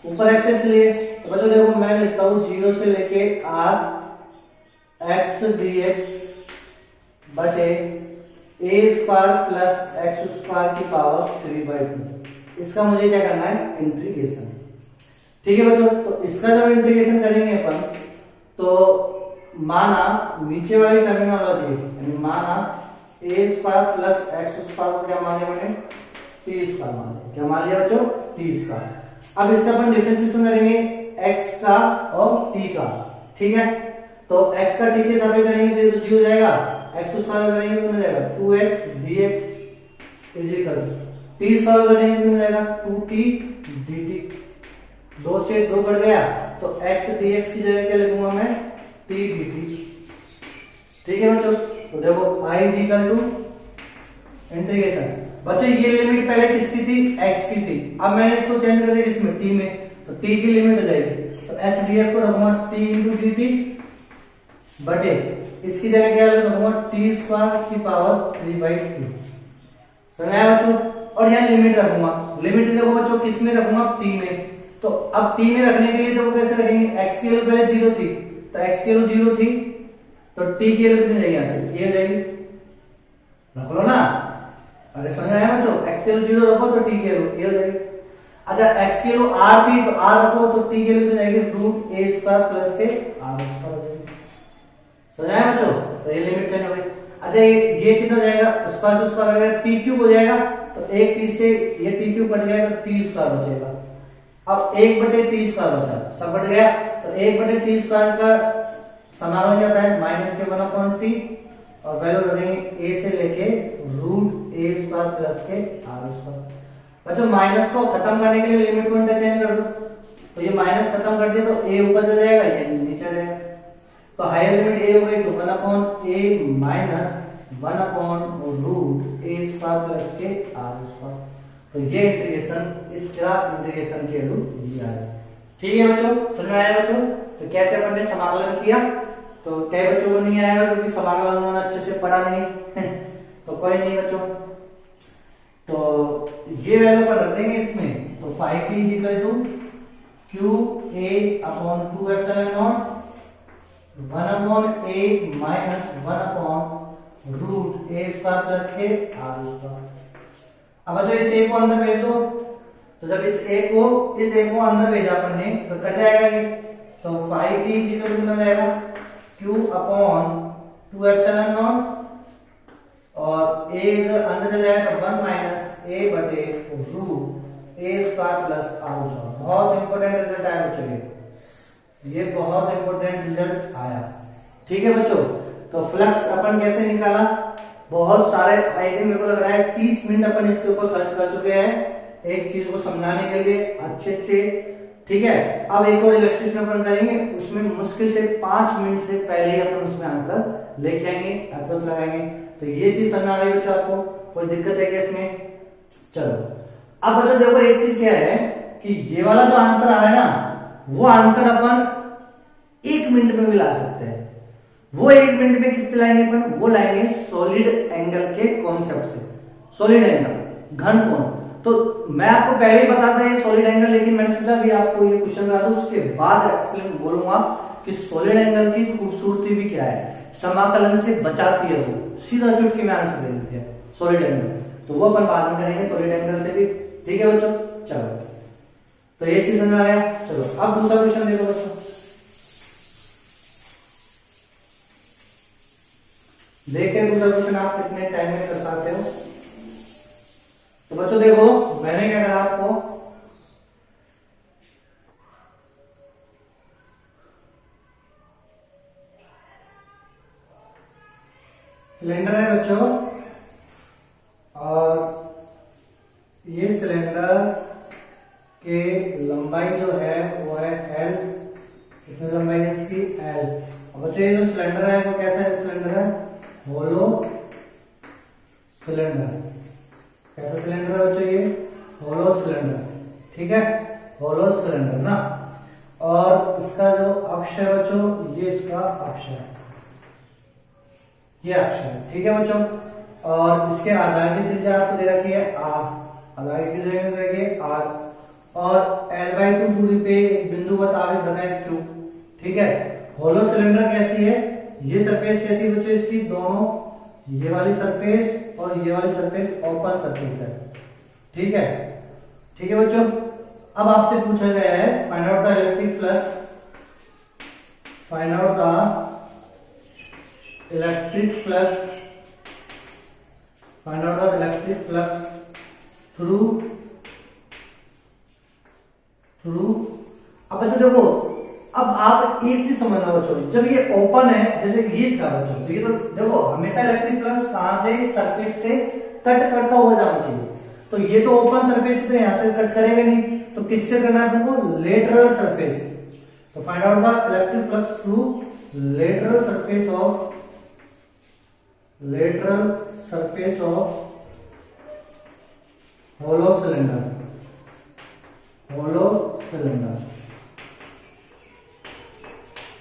ऊपर x इसलिए, तो बच्चों देखो मैं लिखता हूं 0 से लेके r x dx बटे a square plus x square की पावर 3/2। इसका मुझे क्या करना है, इंटीग्रेशन। ठीक है बच्चों, तो इसका जब इंटीग्रेशन करेंगे अपन, तो माना नीचे वाली टर्मिनोलॉजी, यानी माना a square plus x square को क्या मान लिया मैंने, t स्क्वायर मान लिया, क्या मान लिया बच्चों, t स्क्वायर। अब इसका अपन डिफरेंशिएशन करेंगे x का और t का। ठीक है, तो x का t के सामने करेंगे तो 0 हो जाएगा, x स्क्वायर करेंगे तो हो जाएगा 2x dx is equal to t square करेंगे तो हो जाएगा 2t dt, 2 से 2 बढ़ गया, तो x dx की जगह क्या लिखूंगा मैं, t dt। ठीक है बच्चों, तो देखो i इक्वल टू इंटीग्रेशन, बच्चों ये लिमिट पहले किसकी थी, x की थी, अब मैंने इसको चेंज कर दिया इसमें t में, तो t की लिमिट हो जाएगी, तो h dx को रखूंगा t into dt बटे इसकी जगह क्या रखूंगा, t स्क्वायर की पावर 3/2। समझ आया बच्चों, और यहाँ लिमिट रखूंगा, लिमिट देखो बच्चों किस में रखूंगा, t में, तो अब t में रखने के लिए देखो कैसे रखेंगे, x की वैल्यू पहले 0 थी, तो x की वैल्यू 0 थी, तो t की वैल्यू कितनी जाएगी, यहाँ से ये हो जाएगी, रख लो ना, अरे समझ आया बच्चों, x की वैल्यू 0 रखो तो t की वैल्यू ये हो जाएगी। अच्छा x की वैल्यू r थी, तो r रखो तो t की वैल्यू कितनी जाएगी, root a square plus K r square हो जाएगी। समझ आया बच्चों, तो ये लिमिट चेंज हो गई। अच्छा ये कितना हो जाएगा, स्क्वायर से स्क्वायर हो जाएगा, t क्यूब हो जाएगा, तो एक t से ये t क्यूब कट जाएगा, तो t स्क्वायर बचेगा। अब 1 बटे t स्क्वायर बचा, सब बढ़ गया, तो 1 बटे t स्क्वायर का समारोह क्या है, माइनस के 1/t, और वैल्यू रखेंगे a से लेके root a square plus K r square. बच्चों माइनस को खत्म करने के लिए लिमिट को इंटरचेंज कर दो, तो ये माइनस खत्म कर दिया तो a ऊपर चला जाएगा, ये नीचे आ जाएगा, तो हायर लिमिट a हो गई, तो 1/a माइनस 1/रूट a square plus K r square. तो ये इंटीग्रेशन, इसका इंटीग्रेशन की वैल्यू ये आ रही है। ठीक है बच्चों, समझ में आया बच्चों, तो कैसे अपन ने समाकलन किया, तो कई बच्चों को नहीं आएगा क्योंकि समाकलन उन्होंने अच्छे से पढ़ा नहीं तो कोई नहीं बच्चों, तो ये वैल्यू पर रख देंगे इसमें, तो 5t is equal to qa/2 epsilon not 1/a minus 1/रूट a square plus K r square. अब बच्चों इस a को अंदर भेज दो, तो जब इस a को अंदर भेजा अपन ने तो कट जाएगा ये, तो 5t इज इक्वल टू कितना जाएगा, q/2 एप्सिलॉन नॉट, और a इधर अंदर चला जाएगा तो 1 माइनस a बटे root a square plus r square. बहुत इंपॉर्टेंट रिजल्ट आया बच्चों ये, ये बहुत इंपॉर्टेंट रिजल्ट आया। ठीक है बच्चों, तो फ्लक्स अपन कैसे निकाला, बहुत सारे आई थिंक मेरे को लग रहा है 30 मिनट अपन इसके ऊपर खर्च कर चुके हैं एक चीज को समझाने के लिए अच्छे से। ठीक है, अब एक और इलस्ट्रेशन अपन करेंगे, उसमें मुश्किल से 5 मिनट से पहले ही अपन उसमें आंसर लेके आएंगे, अप्रोच लगाएंगे। तो ये चीज समझ आ गई बच्चों, आपको कोई दिक्कत है क्या इसमें? चलो अब बच्चों देखो एक चीज क्या है कि ये वाला जो आंसर आ रहा है ना, वो आंसर अपन 1 मिनट में भी ला सकते हैं। वो 1 मिनट में किससे लाएंगे अपन? वो लाएंगे सॉलिड एंगल के कॉन्सेप्ट से। सॉलिड एंगल, घन कोण। तो मैं आपको पहले ही बता था ये सॉलिड एंगल, लेकिन मैंने सोचा भी आपको ये क्वेश्चन बता दूं, उसके बाद एक्सप्लेन बोलूंगा कि सॉलिड एंगल की खूबसूरती भी क्या है, समाकलन से बचाती है, वो सीधा चुटकी में आंसर दे देती है सॉलिड एंगल। तो वो अपन बाद में करेंगे सॉलिड एंगल से भी। ठीक है बच्चों, चलो तो ये चीज समझ में आया। चलो अब दूसरा क्वेश्चन देखो बच्चों, देखिए दूसरा क्वेश्चन आप कितने टाइम में कर पाते हो। तो बच्चों देखो मैंने क्या करा आपको, सिलेंडर है बच्चों, और ये सिलेंडर के लंबाई जो है वो है L, इसमें लंबाई है इसकी L। और बच्चों ये जो सिलेंडर है वो कैसा है? सिलेंडर है होलो सिलेंडर। कैसा सिलेंडर है बच्चों? ये होलो सिलेंडर। ठीक है, होलो सिलेंडर ना। और इसका जो अक्ष है बच्चों, ये इसका अक्ष है, ये अक्ष है। ठीक है बच्चों, और इसके आधार की त्रिज्या आपको दे रखी है R, आधार की त्रिज्या दे रखी है R, और L/2 दूरी पे एक बिंदु बतावित रखा है Q। ठीक है, होलो सिलेंडर कैसी है? ये सरफेस कैसी है बच्चों इसकी? दोनों, ये वाली सरफेस और ये वाली सरफेस ओपन सरफेस है। ठीक है, ठीक है बच्चों। अब आपसे पूछा गया है find out the electric flux, find out the electric flux, find out the electric flux through. अब बच्चों देखो, अब आप एक चीज समझना बच्चों, जब ये ओपन है जैसे ये था बच्चों, तो ये तो देखो हमेशा इलेक्ट्रिक फ्लक्स कहां से? सरफेस से कट करता हुआ जाना चाहिए। तो ये तो ओपन सरफेस तो यहां से कट करेगा नहीं, तो किससे करना है हमको? Lateral surface. तो find out the electric flux through lateral surface of, lateral surface of hollow cylinder, hollow cylinder.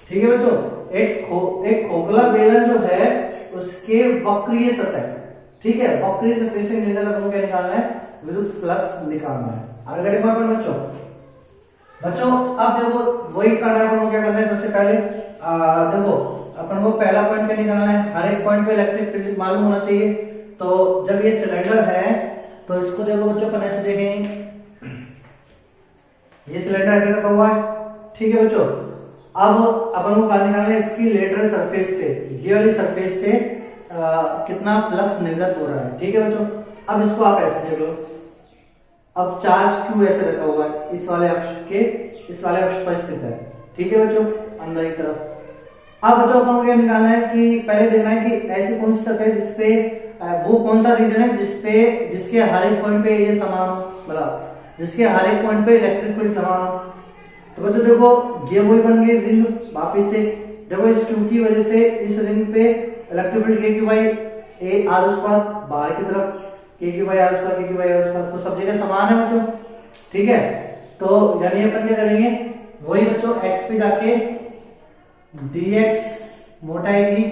ठीक है बच्चों, एक खोखला बेलन जो है उसके वक्रीय सतह, ठीक है, वक्रीय सतह से मिलकर अपन को क्या निकालना है? विद्युत फ्लक्स निकालना है। आगे बच्चों, बच्चों अब देखो वही करना है अपन को। क्या करना है? सबसे पहले देखो अपन को पहला पॉइंट क्या निकालना है? हर एक पॉइंट पे इलेक्ट्रिक फील्ड मालूम होना चाहिए। तो जब ये सिलेंडर है तो इसको देखो बच्चों अपन ऐसे देखेंगे, ये सिलेंडर ऐसे रखा हुआ है। ठीक है बच्चों, अब अपन को क्या निकालना है? इसकी लेटरल सरफेस से, ये वाली सरफेस से कितना फ्लक्स निर्गत हो रहा है। ठीक है बच्चों, अब इसको आप ऐसे देख लो, अब चार्ज Q ऐसे रखा हुआ है, इस वाले अक्ष पर स्थित है। ठीक है बच्चों, अंदर की तरफ। अब बच्चों अपन को क्या निकालना है कि पहले देखना है कि ऐसी कौन सी सतह जिसपे वो कौन सा रीजन है जिसके हर एक पॉइंट पे ये समान हो, मतलब जिसके हर एक पॉइंट पे इलेक्ट्रिक फील्ड समान हो। तो बच्चों देखो ये वही बन गई रिंग। वापिस से देखो इस Q की वजह से इस रिंग पे electric field K by A R square, बाहर की तरफ K by R square, K by R square, तो सब जगह समान है बच्चों। ठीक है, तो यानी अपन क्या करेंगे? वही बच्चों x पे जाके dx मोटाई की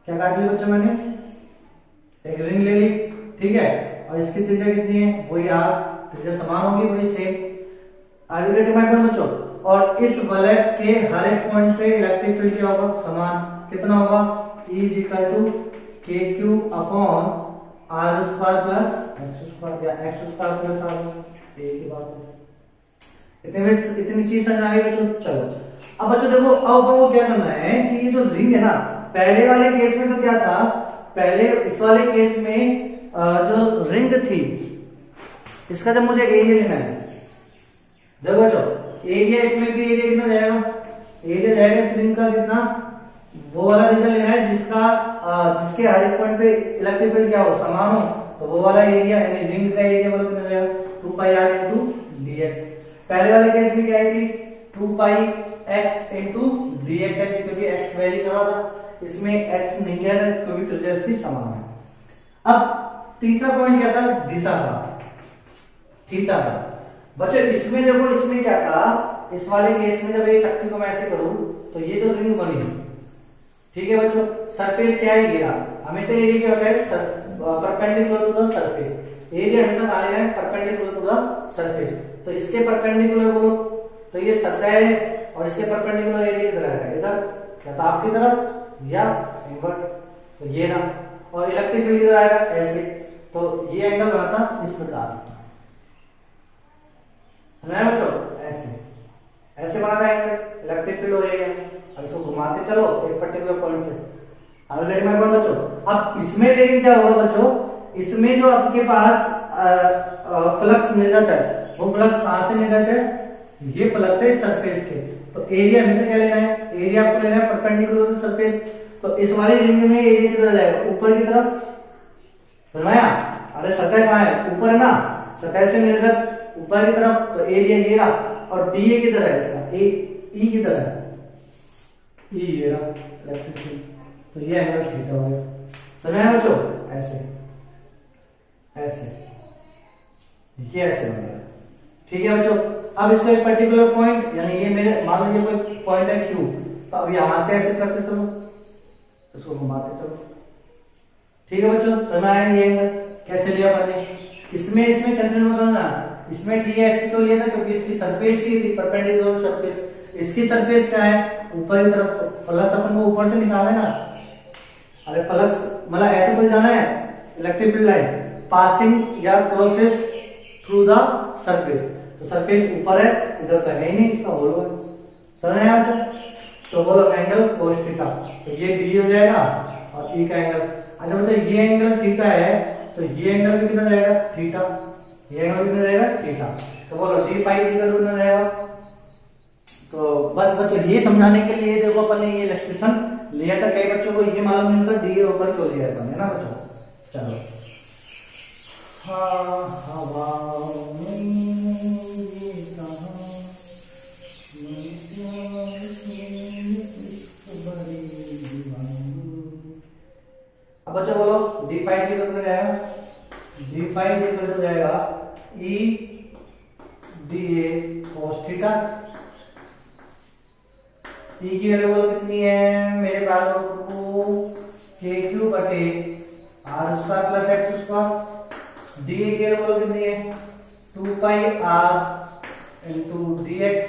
क्या काट ली बच्चों? मैंने एक रिंग ले ली। ठीक है, और इसकी त्रिज्या कितनी है? वही R, त्रिज्या समान होगी, वही सेम। आगे बच्चों, और इस वलय के हर एक पॉइंट पे इलेक्ट्रिक फील्ड क्या होगा? समान। कितना होगा? E = KQ upon R square plus x square, या x स्क्वायर प्लस R। एक ही बात है, इतनी चीज समझ आ गई बच्चों। चलो अब बच्चों देखो, अब अपन को क्या करना है कि ये जो रिंग है ना, पहले वाले केस में तो क्या था? पहले इस वाले केस में जो रिंग थी इसका जब मुझे एरिया लेना है, देखो बच्चों, एरिया इसमें भी एरिया कितना जाएगा, एरिया जाएगा इस रिंग का कितना, वो वाला रीजन लेना है जिसका जिसके हर एक पॉइंट पे इलेक्ट्रिक फील्ड क्या हो, समान हो, तो वो वाला एरिया यानी रिंग का एरिया मतलब कितना जाएगा 2 पाई r इनटू dx। पहले वाले केस में क्या आई थी 2 पाई x इनटू dx है क्योंकि x वेरी कर रहा था, इसमें x नहीं कह रहा क्योंकि त्रिज्या इसकी समान है। अब तीसरा पॉइंट क्या था, दिशा का, थीटा का। बच्चों इसमें देखो, इसमें क्या था, इस वाले केस में जब ये चक्की को मैं ऐसे करूं तो ये जो रिंग बनी, ठीक है बच्चों, सरफेस क्या है, ये हमेशा एरिया क्या होता है perpendicular to the surface, area हमेशा कहां है परपेंडिकुलर टू द सरफेस, तो इसके परपेंडिकुलर बोलो तो ये सतह है और इसके परपेंडिकुलर एरिया किधर आएगा, इधर या तो आपकी तरफ या इनवर्ट, तो ये ना, और इलेक्ट्रिक फील्ड किधर आएगा ऐसे, तो ये एंगल बनाता इस प्रकार, समझाया बच्चों, ऐसे ऐसे बनाना है इलेक्ट्रिक फील्ड और एरिया। अब इसको घुमाते चलो एक पर्टिकुलर पॉइंट से, ऑलरेडी मैं बोल बच्चों। अब इसमें लेकिन क्या होगा बच्चों, इसमें जो आपके पास फ्लक्स निर्गत है वो फ्लक्स कहां से निर्गत है, ये फ्लक्स है सरफेस के, तो एरिया हमेशा क्या लेना है, एरिया आपको लेना है परपेंडिकुलर टू सरफेस, तो इस वाली रिंग में एरिया किधर जाएगा, ऊपर की तरफ, समझाया। अरे सतह कहां है, ऊपर है ना, सतह से निर्गत ऊपर की तरफ, तो एरिया ये रहा, और डी ए किधर है इसका, ए ई किधर है, ई ये रहा इलेक्ट्रिक फील्ड, तो ये एंगल थीटा हो गया, समझाया बच्चों, ऐसे ऐसे ये ऐसे बन गया, ठीक है बच्चों। अब इसको एक पर्टिकुलर पॉइंट, यानी ये मेरे मान लीजिए कोई पॉइंट है क्यू, तो अब यहां से ऐसे करते चलो, इसको घुमाते चलो, ठीक है बच्चों, समझ आया ये एंगल कैसे लिया मैंने। इसमें कंफ्यूजन मत होना, इसमें डी ऐसे तो लिया था क्योंकि इसकी सरफेस ही थी परपेंडिकुलर सरफेस, इसकी सरफेस क्या है ऊपर की तरफ, फ्लक्स अपन को ऊपर से निकालना है ना, अरे फ्लक्स मतलब ऐसे कोई जाना है इलेक्ट्रिक फील्ड लाइन पासिंग या क्रॉसेस थ्रू द सरफेस, तो सरफेस ऊपर है, इधर तो है ही नहीं, इसका होल है, समझ आया बच्चों। तो बोलो एंगल cos थीटा, तो ये डी हो जाएगा और ई का एंगल, अच्छा बच्चों ये एंगल थीटा है तो ये एंगल भी कितना जाएगा थीटा, ये एंगल कितना जाएगा थीटा, तो बोलो डी फाई इक्वल टू कितना जाएगा। तो बस बच्चों ये समझाने के लिए देखो अपन ने ये इलस्ट्रेशन लिया था, कई बच्चों को ये मालूम नहीं था डी ऊपर क्यों लिया था, है ना बच्चों। चलो अब बच्चों बोलो डी फाइव इक्वल टू जाएगा, डी फाइव इक्वल टू जाएगा ई डी ए कोस थीटा, ई की वैल्यू बोलो कितनी है मेरे बालों को, के क्यू बटे r square plus x square, D A की वैल्यू बोलो कितनी है 2 pi r into D x.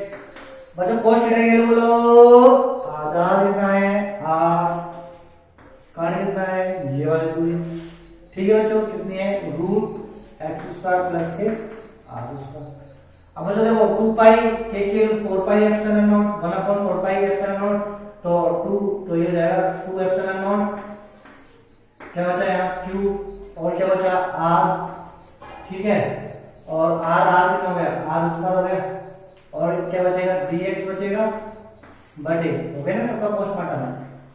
बच्चों कोस थीटा की वैल्यू बोलो, आधार कितना है आर, कारण कितना है ये वाली दूरी, ठीक है बच्चों, कितनी है रूट एक्स स्क्वायर प्लस के आर स्क्वायर। अब बच्चों देखो 2 पाई के की value 4 pi epsilon not 1/4 pi epsilon not, तो 2 तो ये जाएगा 2 एप्सिलॉन नॉट, क्या बचा यहाँ q और क्या बचा r, ठीक है, और r कितना हो गया r स्क्वायर हो गया, और क्या बचेगा dx बचेगा बटे हो गया ना सबका पोस्टमार्टम,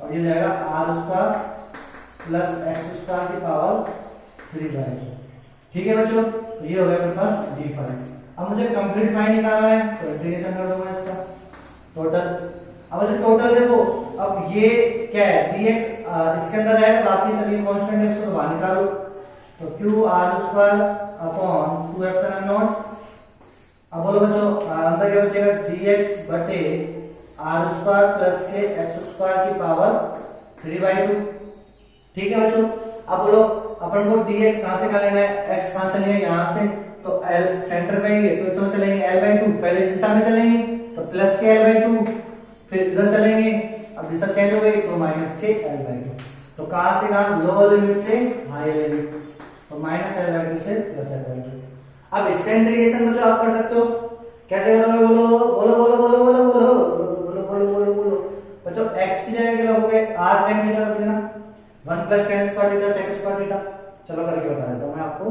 और ये जाएगा r square plus x square की पावर 3/2, ठीक है बच्चों। तो ये हो गया मेरे पास d5। अब मुझे कंप्लीट फाइन निकालना है तो इंटीग्रेशन कर दूंगा इसका टोटल। अब मुझे टोटल देखो, अब ये क्या है dx इसके अंदर है, बाकी सभी कांस्टेंट है, इसको बाहर निकालो, तो q r square upon 2 epsilon not. अब बोलो बच्चों अंदर क्या बचेगा dx बटे r स्क्वायर प्लस के x स्क्वायर की पावर 3/2, ठीक है बच्चों। अब बोलो अपन को dx कहां से लेना है, x कहां से लेना है यहां से, तो l सेंटर पे ही है तो इतना चलेंगे l/2, पहले इस दिशा में चलेंगे तो प्लस के l/2, फिर इधर चलेंगे, अब दिशा चेंज हो गई तो माइनस के l/2, तो कहां से कहां लोअर लिमिट से हाई लिमिट, तो माइनस l/2 से प्लस l/2। अब इससे इंटीग्रेशन बच्चों आप कर सकते हो, कैसे करोगे बोलो बोलो बोलो बोलो बोलो बोलो बोलो बोलो बोलो बोलो बच्चों, x की जगह क्या रखोगे r tan थीटा रख देना, 1 + tan square theta sec square theta. चलो करके बता देता हूं मैं आपको,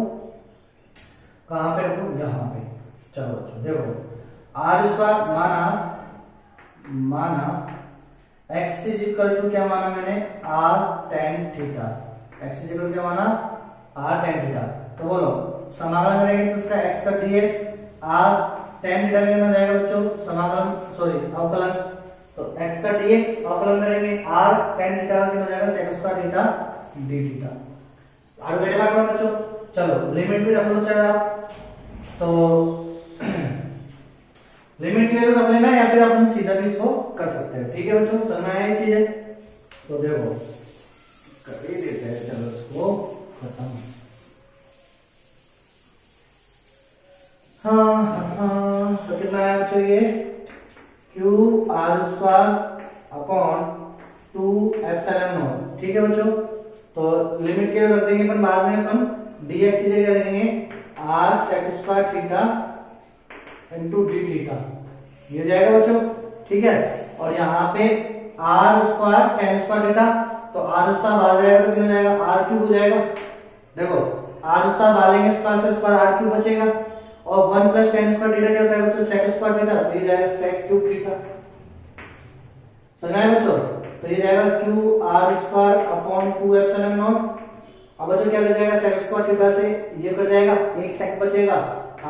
कहां पे रखूं यहाँ पे, चलो बच्चों देखो आर स्क्वायर माना एक्स इज इक्वल टू क्या माना मैंने, r tan theta. X is equal क्या माना, आर टेन थीटा। तो बोलो समाकलन करेंगे तो इसका एक्स का डीएक्स आर टेन थीटा कितना जाएगा बच्चों, अवकलन। तो एक्स का डीएक्स अवकलन करेंगे आर टेन थीटा का कितना जाएगा, sec square theta d theta. आगे बढ़े बात बच्चों, चलो लिमिट भी रख लो चाहे आप, तो लिमिट की वैल्यू रख लेना या फिर अपन सीधा भी इसको कर सकते हैं। ठीक है बच्चों, समझ में आया ये चीज है। तो देखो कर ही देते हैं, चलो इसको खत्म। हाँ तो कितना आया बच्चों ये, Q R square upon 2 epsilon naught. ठीक है बच्चों, तो लिमिट के रख देंगे अपन बाद में, अपन dx की जगह रखेंगे r sec square theta into d theta, ये जाएगा बच्चों। ठीक है, और यहाँ पे r square tan square theta, तो r स्क्वायर बाहर जाएगा तो कितना जाएगा, r क्यूब हो जाएगा। देखो r स्क्वायर बाहर लेंगे, स्क्वायर से स्क्वायर r क्यूब बचेगा, और 1 प्लस tan स्क्वायर थीटा क्या होता है बच्चों, sec स्क्वायर थीटा, तो ये जाएगा sec क्यूब थीटा। समझ आया बच्चों, तो ये जाएगा Q R square upon 2 epsilon not. अब बच्चों क्या कर जाएगा, sec स्क्वायर थीटा से ये कट जाएगा, एक sec बचेगा,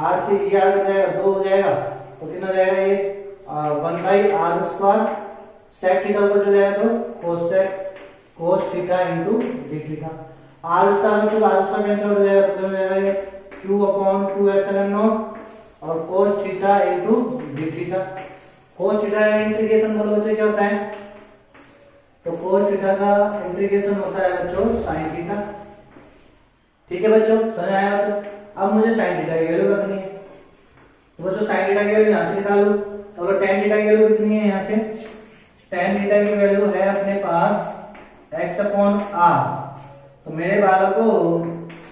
r से ये r कट जाएगा, 2 हो जाएगा, तो कितना जाएगा ये 1 by r square sec theta ऊपर चल जाएगा तो cos theta into d theta. r square में तो r स्क्वायर कैंसिल हो जाएगा, तो कितना जाएगा ये q अपॉन 2 एप्सिलॉन नॉट और cos theta into d theta. cos theta का इंटीग्रेशन बोलो बच्चों क्या होता है, तो cos थीटा का इंटीग्रेशन होता है बच्चों sin थीटा। ठीक है बच्चों, समझ आया बच्चों। अब मुझे sin थीटा की वैल्यू रखनी है, तो बच्चों sin थीटा की वैल्यू यहां से निकालो। तो अगर tan थीटा की वैल्यू कितनी है, यहां से tan थीटा की वैल्यू है अपने पास x अपॉन r, तो मेरे बालकों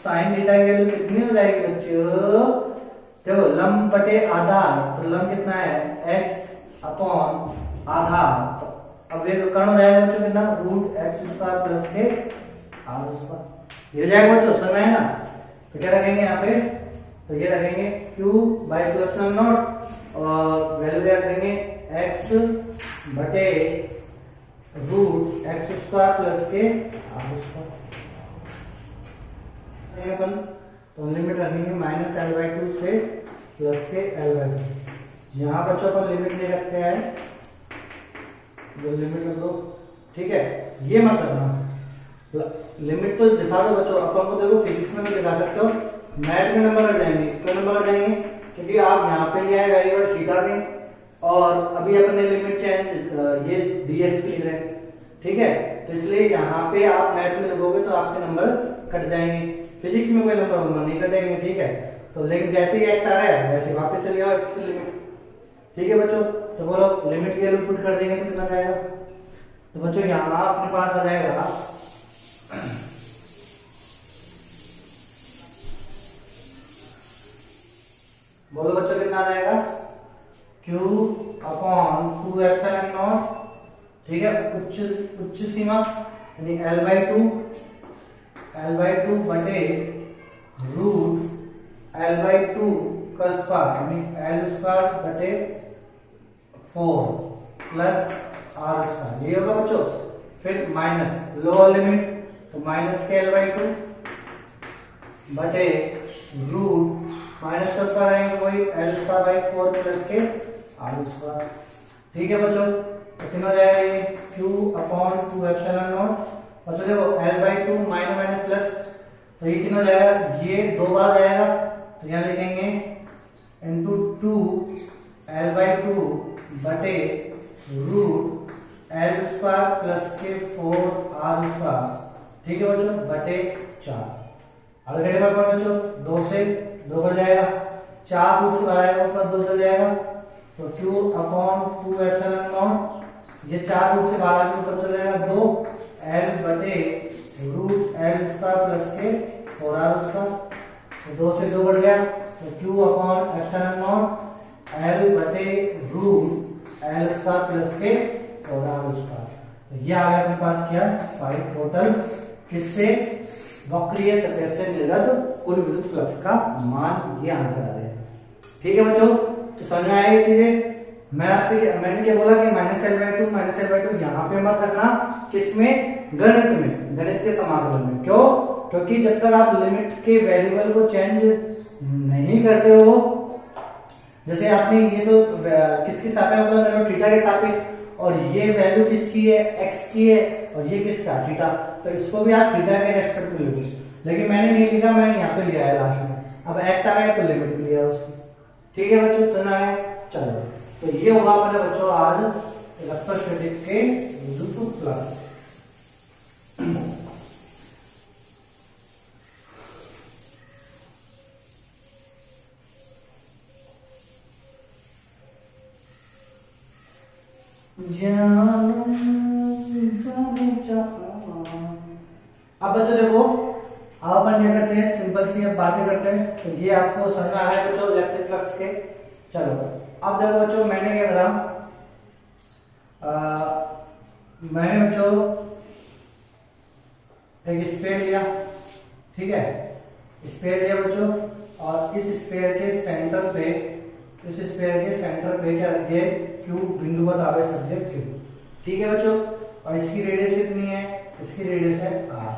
sin थीटा की वैल्यू कितनी हो जाएगी बच्चों, देखो लंब बटे आधार, तो लंब कितना है x अपॉन आधार, तो अब ये तो कर्ण हो जाएगा बच्चों कितना, रूट एक्स स्क्वायर प्लस के आर स्क्वायर, ये जाएगा बच्चों, समझ में आया ना। तो क्या रखेंगे यहाँ पे, तो ये रखेंगे q बाई 2 एप्सिलॉन नॉट और वैल्यू क्या रखेंगे x बटे रूट एक्स स्क्वायर प्लस के आर स्क्वायर अपन। तो लिमिट रखेंगे माइनस एल बाई 2 से प्लस के एल बाई 2। यहाँ बच्चों अपन लिमिट नहीं रखते हैं, जो लिमिट रख दो। ठीक है, ये मत रखना, लिमिट तो दिखा दो बच्चों, अपन को देखो फिजिक्स में भी दिखा सकते हो, मैथ में नंबर कट जाएंगे। क्यों नंबर कट जाएंगे, क्योंकि आप यहाँ पे लिया है वेरिएबल थीटा में, और अभी अपन ने लिमिट चेंज ये dx की लिख रहे हैं। ठीक है, तो इसलिए यहाँ पे आप मैथ में लिखोगे तो आपके नंबर कट जाएंगे, फिजिक्स में कोई नंबर नहीं कटेंगे। ठीक है, तो लेकिन जैसे ही x आ रहा है वैसे वापस चले जाओ x की लिमिट। ठीक है बच्चों, तो बोलो लिमिट की वैल्यू पुट कर देंगे तो कितना जाएगा, तो बच्चों यहाँ अपने पास आ जाएगा बोलो बच्चों कितना आ जाएगा, q अपॉन 2 एप्सिलॉन नॉट। ठीक है, उच्च सीमा यानी l बाई 2 बटे रूट l बाई 2 का स्क्वायर यानी l स्क्वायर बटे 4 प्लस r स्क्वायर, ये होगा बच्चों। फिर माइनस लोअर लिमिट, तो माइनस के l बाई 2 बटे रूट माइनस का स्क्वायर आएंगे कोई l square by 4 plus K r square. ठीक है बच्चों, तो कितना हो जाएगा ये q अपॉन 2 एप्सिलॉन नॉट। बच्चों देखो l by 2 minus minus plus, तो ये कितना हो जाएगा, ये 2 बार जाएगा, तो यहाँ लिखेंगे इनटू 2 l बाई 2 बटे रूट l स्क्वायर प्लस के 4 r स्क्वायर। ठीक है बच्चों, बटे 4। अब घड़े पर बच्चों 2 से 2 कट जाएगा, 4 रूट से बाहर आएगा, ऊपर 2 चल जाएगा, तो q अपॉन 2 एप्सिलॉन नॉट, ये 4 रूट से बाहर आके ऊपर चल जाएगा 2 l बटे रूट l स्क्वायर प्लस के 4r स्क्वायर, तो 2 से 2 बढ़ गया, तो q upon epsilon not l बटे रूट l स्क्वायर प्लस के 4r स्क्वायर। तो ये आ गया अपने पास क्या, फाइव टोटल किससे, वक्रीय सतह से निर्गत कुल विद्युत फ्लक्स का मान, ये आंसर आ रहा है। ठीक है बच्चों, तो समझ में आएगी चीजें। मैंने क्या बोला कि -L/2 यहाँ पे मत रखना, किसमें, गणित के समाकलन में। क्यों? क्योंकि जब तक आप लिमिट के वेरिएबल को चेंज नहीं करते हो, जैसे आपने ये तो किसके सापेक्ष मतलब थीटा के सापेक्ष, और ये वैल्यू किसकी है, एक्स की है, और ये किसका, थीटा, तो इसको भी आप थीटा के रेस्पेक्ट में लोगे। लेकिन मैंने नहीं लिखा, मैंने यहाँ पे लिया है लास्ट में। अब एक्स आ गया तो लिमिट भी लिया उसकी। ठीक है बच्चों, सुना है? चलो, तो ये होगा अपने बच्चों आज इलेक्ट्रोस्टैटिक के विद्युत फ्लक्स। अब बच्चों देखो, अब अपन क्या करते हैं, सिंपल सी अब बातें करते हैं। तो ये आपको समझ में आ रहा है बच्चों इलेक्ट्रिक फ्लक्स के। चलो अब देखो बच्चों, मैंने क्या करा, मैंने बच्चों एक स्फीयर लिया, ठीक है, स्फीयर लिया बच्चों, और इस स्फीयर के सेंटर पे क्या रख दिया, क्यू बिंदु पर आवेश रख दिया क्यू। ठीक है बच्चों, और इसकी रेडियस कितनी है, इसकी रेडियस है आर।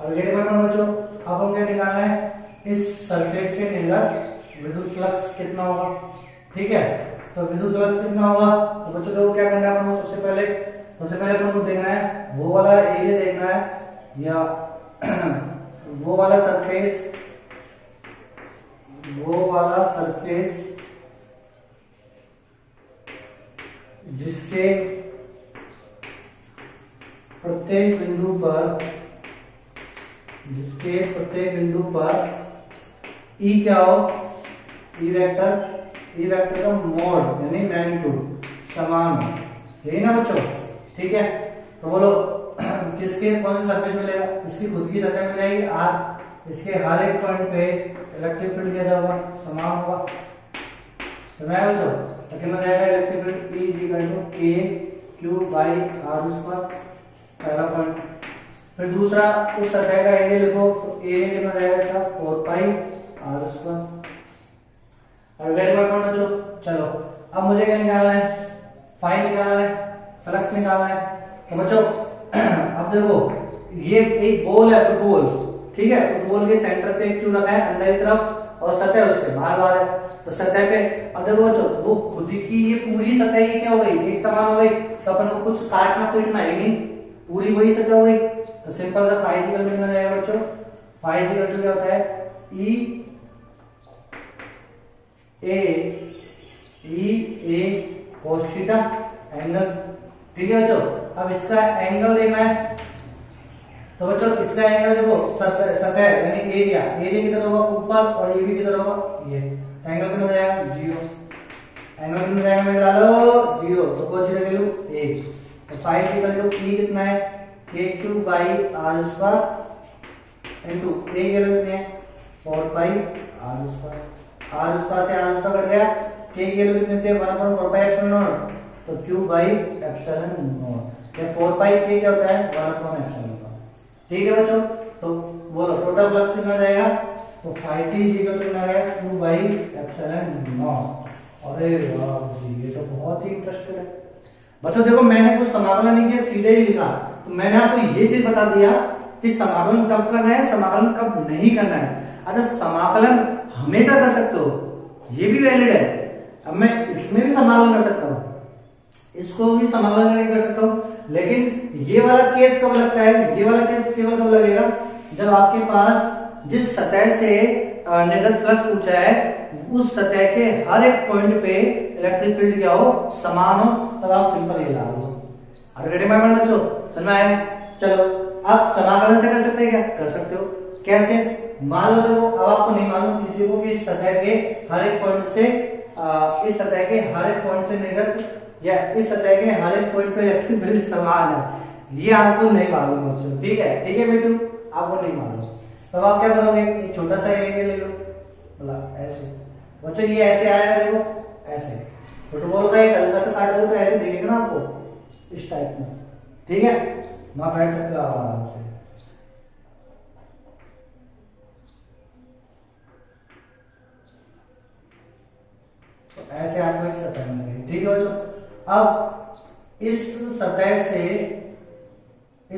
और बच्चों अब हम क्या निकालना है, इस सरफेस से निर्गत विद्युत फ्लक्स कितना होगा। ठीक है, तो विद्युत फ्लक्स कितना होगा, तो बच्चों देखो क्या करना है अपन को, सबसे पहले अपन को देखना है वो वाला एरिया देखना है, या वो वाला सरफेस जिसके प्रत्येक बिंदु पर ई क्या हो, ई वेक्टर का मोड यानी मैग्नीट्यूड समान हो, यही ना बच्चों। ठीक है, तो बोलो किसके कौन से सरफेस मिलेगा, इसकी खुद की सतह मिलेगी आर, इसके हर एक पॉइंट पे इलेक्ट्रिक फील्ड क्या होगा, समान होगा। समझ बच्चों, तो कितना जाएगा इलेक्ट्रिक फील्ड, E = K/Q/r², पहला पॉइंट। फिर दूसरा, उस सतह का एरिया लिखो, तो एरिया कितना जाएगा इसका, 4πr²। और वेरी पॉइंट बच्चों। चलो अब मुझे क्या निकालना है, फाई निकालना है, फ्लक्स निकालना है। तो बच्चों अब देखो, ये एक बॉल है, फुटबॉल, ठीक है, फुटबॉल के सेंटर पे क्यू रखा है अंदर की तरफ, और सतह उसके बाहर है। तो सतह पे अब देखो बच्चों, वो खुद की ये पूरी सतह ही क्या हो गई, एक समान हो गई, तो अपन को कुछ काटना पीटना है नहीं, पूरी वही सतह हो गई। तो सिंपल सा फाई इक्वल टू कितना जाएगा बच्चों, फाई इक्वल टू क्या होता है, E cos थीटा एंगल। ठीक है बच्चों, अब इसका एंगल देखना है, तो बच्चों इसका एंगल देखो, सतह यानी एरिया किधर होगा, ऊपर, और ये भी किधर होगा, ये, तो एंगल कितना जाएगा, 0। एंगल कितना जाएगा, मैं डालो 0, तो cos थीटा की वैल्यू 1। तो फाई इक्वल टू E कितना है, KQ/r² इनटू A की वैल्यू कितनी है, 4πr²। r² से r² कट गया, K की वैल्यू कितनी थी, 1/4πε0, तो Q/ε0। क्या 4πk क्या होता है, 1/ε0। ठीक है बच्चों, तो बोलो टोटल फ्लक्स कितना जाएगा, तो फाई t कितना है, Q/ε0। अरे यार जी, ये तो बहुत ही इंटरेस्टिंग है बच्चों। देखो मैंने कुछ समाकलन नहीं किया, सीधे ही लिखा, तो मैंने आपको ये चीज बता दिया कि समाकलन कब करना है, समाकलन कब नहीं करना है। अच्छा, समाकलन हमेशा कर सकते हो, ये भी वैलिड है। अब मैं इसमें भी समाकलन कर सकता हूँ, इसको भी समाकलन नहीं कर सकता हूँ, लेकिन ये वाला केस कब लगता है, ये वाला केस केवल कब लगेगा, जब आपके पास जिस सतह से निर्गत फ्लक्स पूछा है, उस सतह के हर एक पॉइंट पे इलेक्ट्रिक फील्ड क्या हो, समान हो, तब आप सिंपल ये लागू। अरे बच्चों समझ में आया? चलो आप समाकलन से कर सकते हैं, क्या कर सकते हो, कैसे, मान लो देखो, अब आपको नहीं मालूम किसी को कि इस सतह के हर एक पॉइंट से इस सतह के हर एक पॉइंट से निर्गत, या इस सतह के हर एक पॉइंट पे इलेक्ट्रिक फील्ड समान है, ये आपको नहीं मालूम बच्चों। ठीक है बेटू, आपको नहीं मालूम, तब आप क्या करोगे, एक छोटा सा एरिया ले लो, मतलब ऐसे बच्चों, ये ऐसे आएगा, देखो ऐसे, फुटबॉल का एक हल्का सा काटोगे तो ऐसे दिखेगा ना आपको, इस टाइप में। ठीक है, वहां बैठ सकते हो आप आराम से। ऐसे आपको एक सतह बन गई, ठीक है बच्चों। अब इस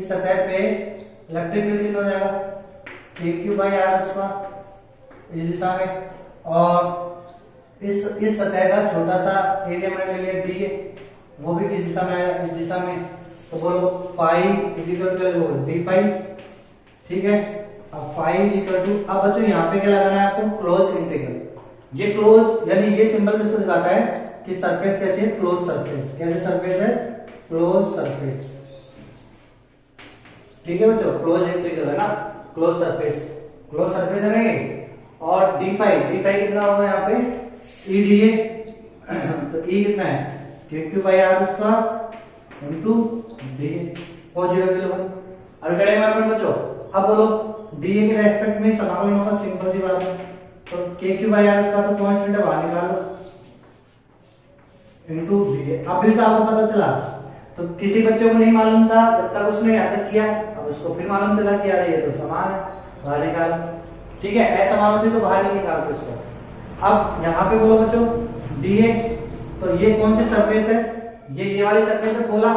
सतह पे इलेक्ट्रिक फील्ड कितना हो जाएगा, KQ बाई आर स्क्वायर इस दिशा में, और इस सतह का छोटा सा एरिया मैंने ले लिया डी, वो भी किस दिशा में आएगा, इस दिशा में। तो बोलो phi equal to d phi, ठीक है। अब फाइव इक्वल टू, अब बच्चों यहाँ पे क्या लगाना है आपको, क्लोज इंटीग्रल। ये क्लोज यानी ये सिंबल में से दिखाता है कि सरफेस कैसे है, क्लोज सरफेस। कैसे सरफेस है, क्लोज सरफेस, ठीक है बच्चों। क्लोज इंटीग्रल है ना, क्लोज सरफेस है ना ये। और d5 कितना होगा यहाँ पे, EDA, तो E कितना है, KQ by r square into DA, 40 kilo. अब करेंगे अपन बच्चों, अब बोलो DA के रेस्पेक्ट में समाकलन होगा, सिंपल सी बात है। तो KQ बाई आर स्क्वायर तो कांस्टेंट है, बाहर निकालो इनटू DA। अब भी तो आपको पता चला, तो किसी बच्चे को नहीं मालूम था जब तक उसने याद किया, अब उसको फिर मालूम चला कि यार ये तो समान है, बाहर निकाल, ठीक है। ऐसा समान होती तो बाहर नहीं निकालते इसको। अब यहाँ पे बोलो बच्चों DA, तो ये कौन सी सरफेस है, ये वाली सरफेस है गोला,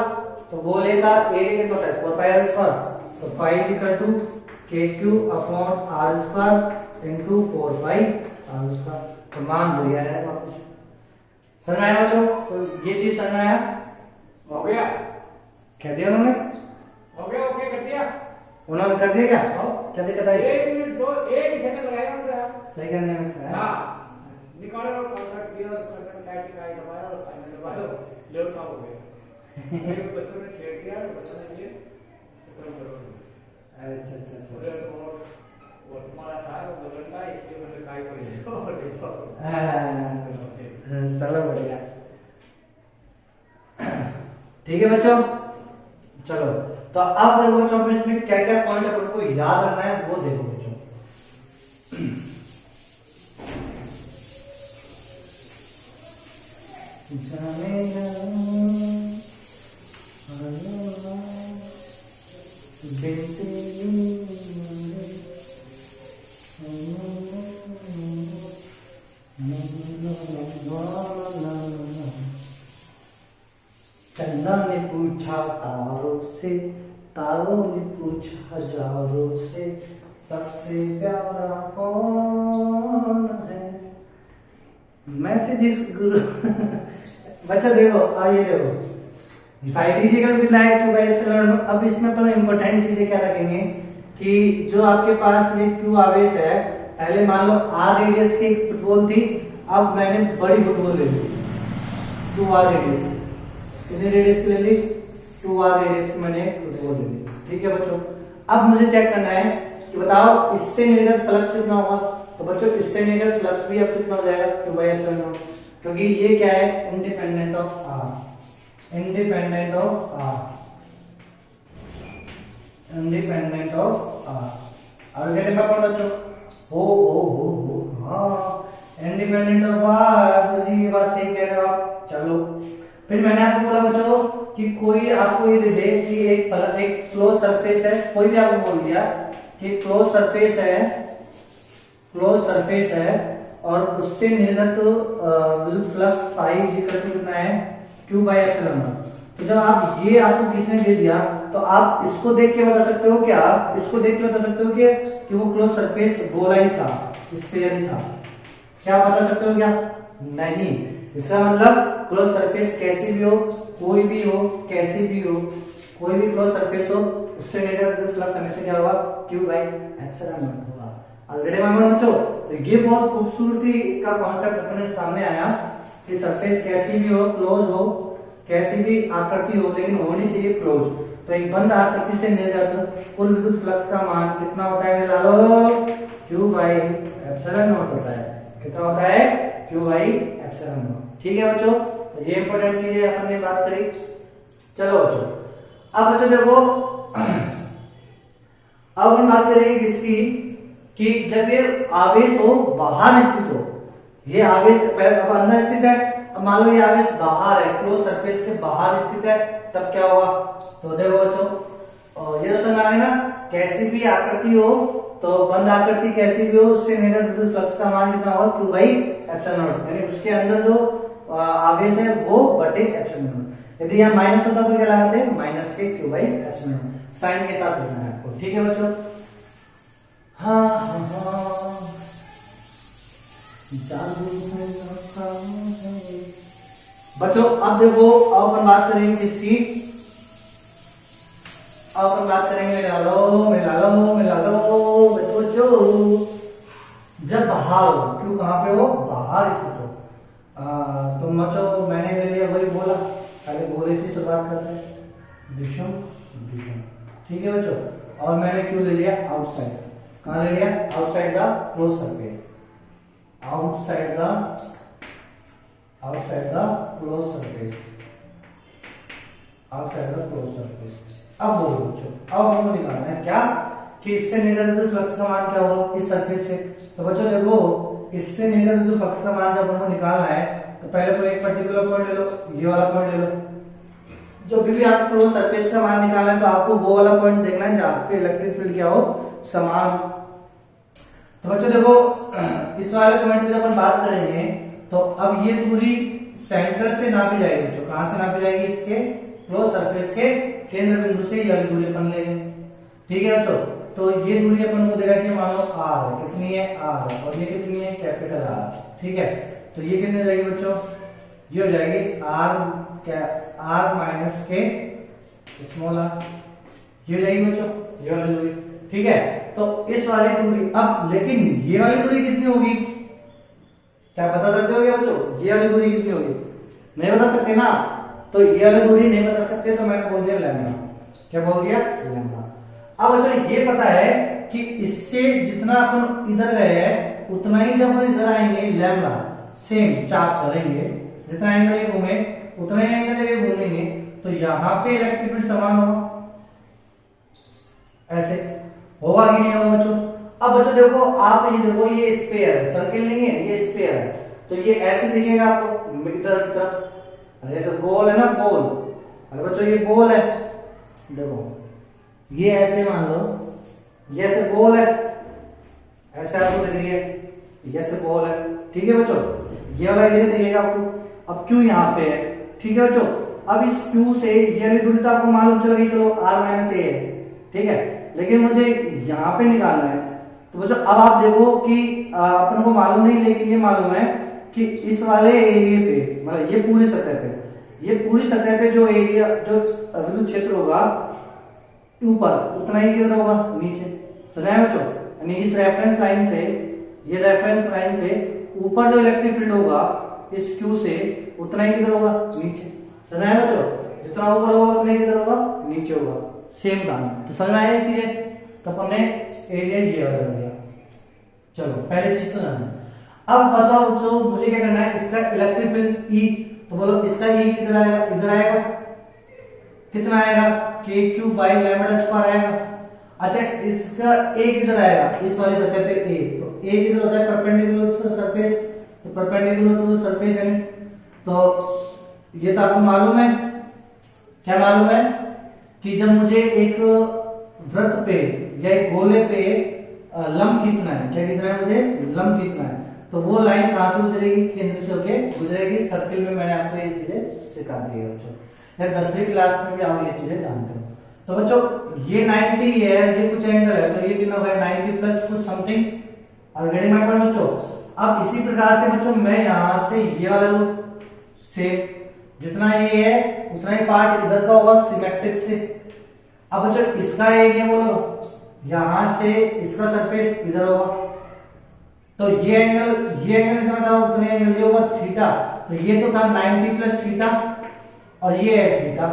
तो गोले का एरिया कितना होता है, 4 पाई आर स्क्वायर। तो 5 equal to KQ upon r square into 4 pi r square. तो मान दिया है वापस। समझ आया बच्चों, तो ये चीज समझ आया, हो गया, कह दिया उन्होंने, हो गया, ओके कर दिया उन्होंने कर दिया क्या, क्या दिक्कत आई, 1 मिनट दो, 1 सेकंड लगाया उन्होंने, सही करने में से है। हां निकालो और काउंटर किया और काउंटर टाइप का दबाया और फाइनल दबाया, लेवल साफ हो गया। ये बच्चों ने छेड़ दिया, बच्चों ने ये खत्म करो। अच्छा वो तुम्हारा था वो बदलता है, इसके बदले काय पड़ी चलो बढ़िया, ठीक है बच्चों। चलो तो अब देखो बच्चों, अपन इसमें क्या क्या पॉइंट अपन को याद रखना है वो देखो बच्चों। चंदा ने पूछा तारों से, तारों ने पूछा हजारों से, सबसे प्यारा कौन है, मैथमेटिक्स गुरु। बच्चा देखो, ये देखो अब इसमें अपन इम्पोर्टेंट चीजें क्या रखेंगे कि जो आपके पास ये क्यू आवेश है, पहले मान लो आर रेडियस की फुटबॉल थी, अब मैंने बड़ी फुटबॉल ले ली 2r रेडियस, कितने रेडियस की ले ली, 2r रेडियस की मैंने फुटबॉल ले ली, ठीक है बच्चों। अब मुझे चेक करना है कि बताओ इससे निर्गत फ्लक्स कितना होगा, तो बच्चों इससे निर्गत फ्लक्स भी अब कितना हो जाएगा, 2/ε0, क्योंकि ये क्या है, independent of r, independent of r, independent of r। अब कहते हैं बच्चों, हो हाँ इंडिपेंडेंट ऑफ r, जी ये बात सही कह रहे हो आप। चलो फिर मैंने आपको बोला बच्चों कि कोई आपको ये दे दे कि एक क्लोज सरफेस है, कोई भी आपको बोल दिया कि क्लोज सरफेस है और उससे निर्गत विद्युत फ्लक्स फाई कितना है, Q/ε0। तो जब आप ये आपको किसने दे दिया, तो आप इसको देख के बता सकते हो क्या, इसको देख के बता सकते हो कि वो क्लोज सरफेस गोला ही था, स्फीयर ही था, क्या बता सकते हो क्या, नहीं। इसका मतलब क्लोज सरफेस कैसी भी हो, कोई भी हो, कैसी भी हो, कोई भी क्लोज सरफेस हो, उससे निर्गत फ्लक्स हमेशा क्या होगा, Q/ε0 होगा। ऑलरेडी मालूम बच्चों, तो ये बहुत खूबसूरती का कॉन्सेप्ट अपने सामने आया कि सरफेस कैसी भी हो, क्लोज हो, कैसी भी आकृति हो, लेकिन होनी चाहिए क्लोज। तो एक बंद आकृति से निर्गत कुल विद्युत फ्लक्स का मान कितना होता है, मिला लो Q/ε0 होता है। कितना होता है, Q/ε0, ठीक है बच्चों। तो ये इंपॉर्टेंट चीज है, अपन ने बात करी। चलो बच्चों, अब बच्चों देखो, अब हम बात करेंगे किसकी, कि जब ये आवेश हो बाहर स्थित हो, ये आवेश अब अंदर स्थित है, अब मान लो ये आवेश बाहर है, क्लोज सरफेस के बाहर स्थित है, तब क्या होगा, तो देखो बच्चों ये समझ में आएगा, कैसी भी आकृति हो, तो बंद आकृति कैसी भी हो, उससे निर्गत विद्युत फ्लक्स का मान कितना होगा, Q/ε0, यानी उसके अंदर जो आगे से वो बटे एप्सिलॉन नॉट। यदि यहाँ माइनस होता तो क्या लगाते हैं, minus K Q by epsilon naught, sign के साथ लिखना है आपको। ठीक है बच्चों। हाँ बच्चों अब देखो, अब अपन बात करेंगे किसकी, अब अपन बात करेंगे, मिला लो बच्चों, जब बाहर हो, क्यों कहाँ पे हो, बाहर स्थित हो। तो बच्चों मैंने ले लिया, वही बोला, पहले गोले से शुरुआत करते हैं, विषम विषम। ठीक है बच्चों, और मैंने क्यों ले लिया, आउटसाइड। कहाँ ले लिया, outside the close surface, outside the close surface, outside the close surface. अब बोलो बच्चों, अब हमको निकालना है क्या, कि इससे निकलते फ्लक्स का मान क्या होगा, इस सरफेस से। तो बच्चों देखो, इससे निकलते फ्लक्स का मान जब हमको निकालना है, तो पहले तो एक पर्टिकुलर पॉइंट ले लो, ये वाला पॉइंट ले लो। जब भी आपको क्लोज सरफेस का मान निकालना है तो आपको वो वाला पॉइंट देखना है जहां पे इलेक्ट्रिक फील्ड क्या हो, समान। तो बच्चों देखो, इस वाले पॉइंट पे जब अपन बात करेंगे तो अब ये दूरी सेंटर से नापी जाएगी बच्चों। कहां से नापी जाएगी, इसके क्लोज सरफेस के केंद्र बिंदु से ये वाली दूरी अपन लेंगे। ठीक है बच्चों, तो ये दूरी अपन को देगा कि मान लो आर है, कितनी है, आर, और ये कितनी है, कैपिटल आर। ठीक है, तो ये कितनी हो जाएगी बच्चों, ये हो जाएगी आर माइनस के स्मॉल आर, ये हो जाएगी बच्चों, ये वाली दूरी। ठीक है, तो इस वाली दूरी, अब लेकिन ये वाली दूरी कितनी होगी, क्या बता सकते हो क्या बच्चों, ये वाली दूरी कितनी होगी, नहीं बता सकते ना। तो ये वाली दूरी नहीं बता सकते, तो मैंने बोल दिया लैम्डा। क्या बोल दिया, लैम्डा। अब बच्चों ये पता है कि इससे जितना अपन इधर गए हैं उतना ही जब अपन इधर आएंगे लैम्डा सेम चाप करेंगे, जितना एंगल ये घूमे उतना ही एंगल ये घूमेंगे, तो यहाँ पे इलेक्ट्रिक फील्ड समान होगा। ऐसे होगा कि नहीं होगा बच्चों। अब बच्चों देखो, आप ये देखो, ये स्फीयर है, सर्किल नहीं है, ये स्फीयर है, तो ये ऐसे दिखेगा आपको इधर की तरफ, जैसे गोल है ना, गोल। अरे बच्चों ये गोल है, देखो ये ऐसे मान लो, ये ऐसे गोल है, ऐसे आपको दिख रही है, ये ऐसे गोल है। ठीक है बच्चों, ये वाला ये दिखेगा आपको। अब क्यू यहाँ पे है। ठीक है बच्चों, अब इस क्यू से ये वाली दूरी तो आपको मालूम चल गई, चलो आर माइनस ए है। ठीक है, लेकिन मुझे यहाँ पे निकालना है। तो बच्चों अब आप देखो कि अपन को मालूम नहीं, लेकिन ये मालूम है कि इस वाले एरिया पे, मतलब ये पूरी सतह पे, ये पूरी सतह पे जो एरिया, जो विद्युत क्षेत्र होगा ऊपर, उतना ही किधर होगा, नीचे। समझाया बच्चों, यानी इस रेफरेंस लाइन से, ये रेफरेंस लाइन से ऊपर जो इलेक्ट्रिक फील्ड होगा इस क्यू से, उतना ही किधर होगा, नीचे। समझाया बच्चों, जितना ऊपर होगा उतना ही किधर होगा, नीचे होगा। सेम काम। तो समझ में आया चीजें, तो अपन ने एरिया ये वाला लिया। चलो पहले चीज तो जाना। अब बताओ बच्चों, मुझे क्या करना है, इसका इलेक्ट्रिक फील्ड ई, तो बोलो इसका ई किधर आएगा, इधर आएगा, कितना आएगा, के क्यू बाई लैम्डा स्क्वायर आएगा। अच्छा, इसका ए किधर आएगा, इस वाली सतह पे ए, तो ए किधर होता है, परपेंडिकुलर सरफेस, तो परपेंडिकुलर टू सरफेस यानी, तो ये तो आपको मालूम है। क्या मालूम है कि जब मुझे एक वृत्त पे या एक गोले पे लंब खींचना है, क्या खींचना है, मुझे लंब खींचना है, तो वो लाइन कहां से गुजरेगी, केंद्र से होके गुजरेगी। सर्किल में मैंने आपको ये चीजें सिखा दी है बच्चों, या 10वीं क्लास में भी आप ये चीजें जानते हो। तो बच्चों ये 90 है, ये कुछ एंगल है, तो ये कितना होगा, 90 प्लस कुछ समथिंग। और गेटिंग माय पॉइंट बच्चों। अब इसी प्रकार से बच्चों मैं यहां से ये वाला सेम, जितना ये है उतना ही पार्ट इधर का होगा सिमेट्रिक से। अब बच्चों इसका एरिया बोलो, यहां से इसका सरफेस इधर होगा, तो ये एंगल कितना था, उतने एंगल ये होगा थीटा। तो ये तो था 90 प्लस थीटा, और ये है थीटा।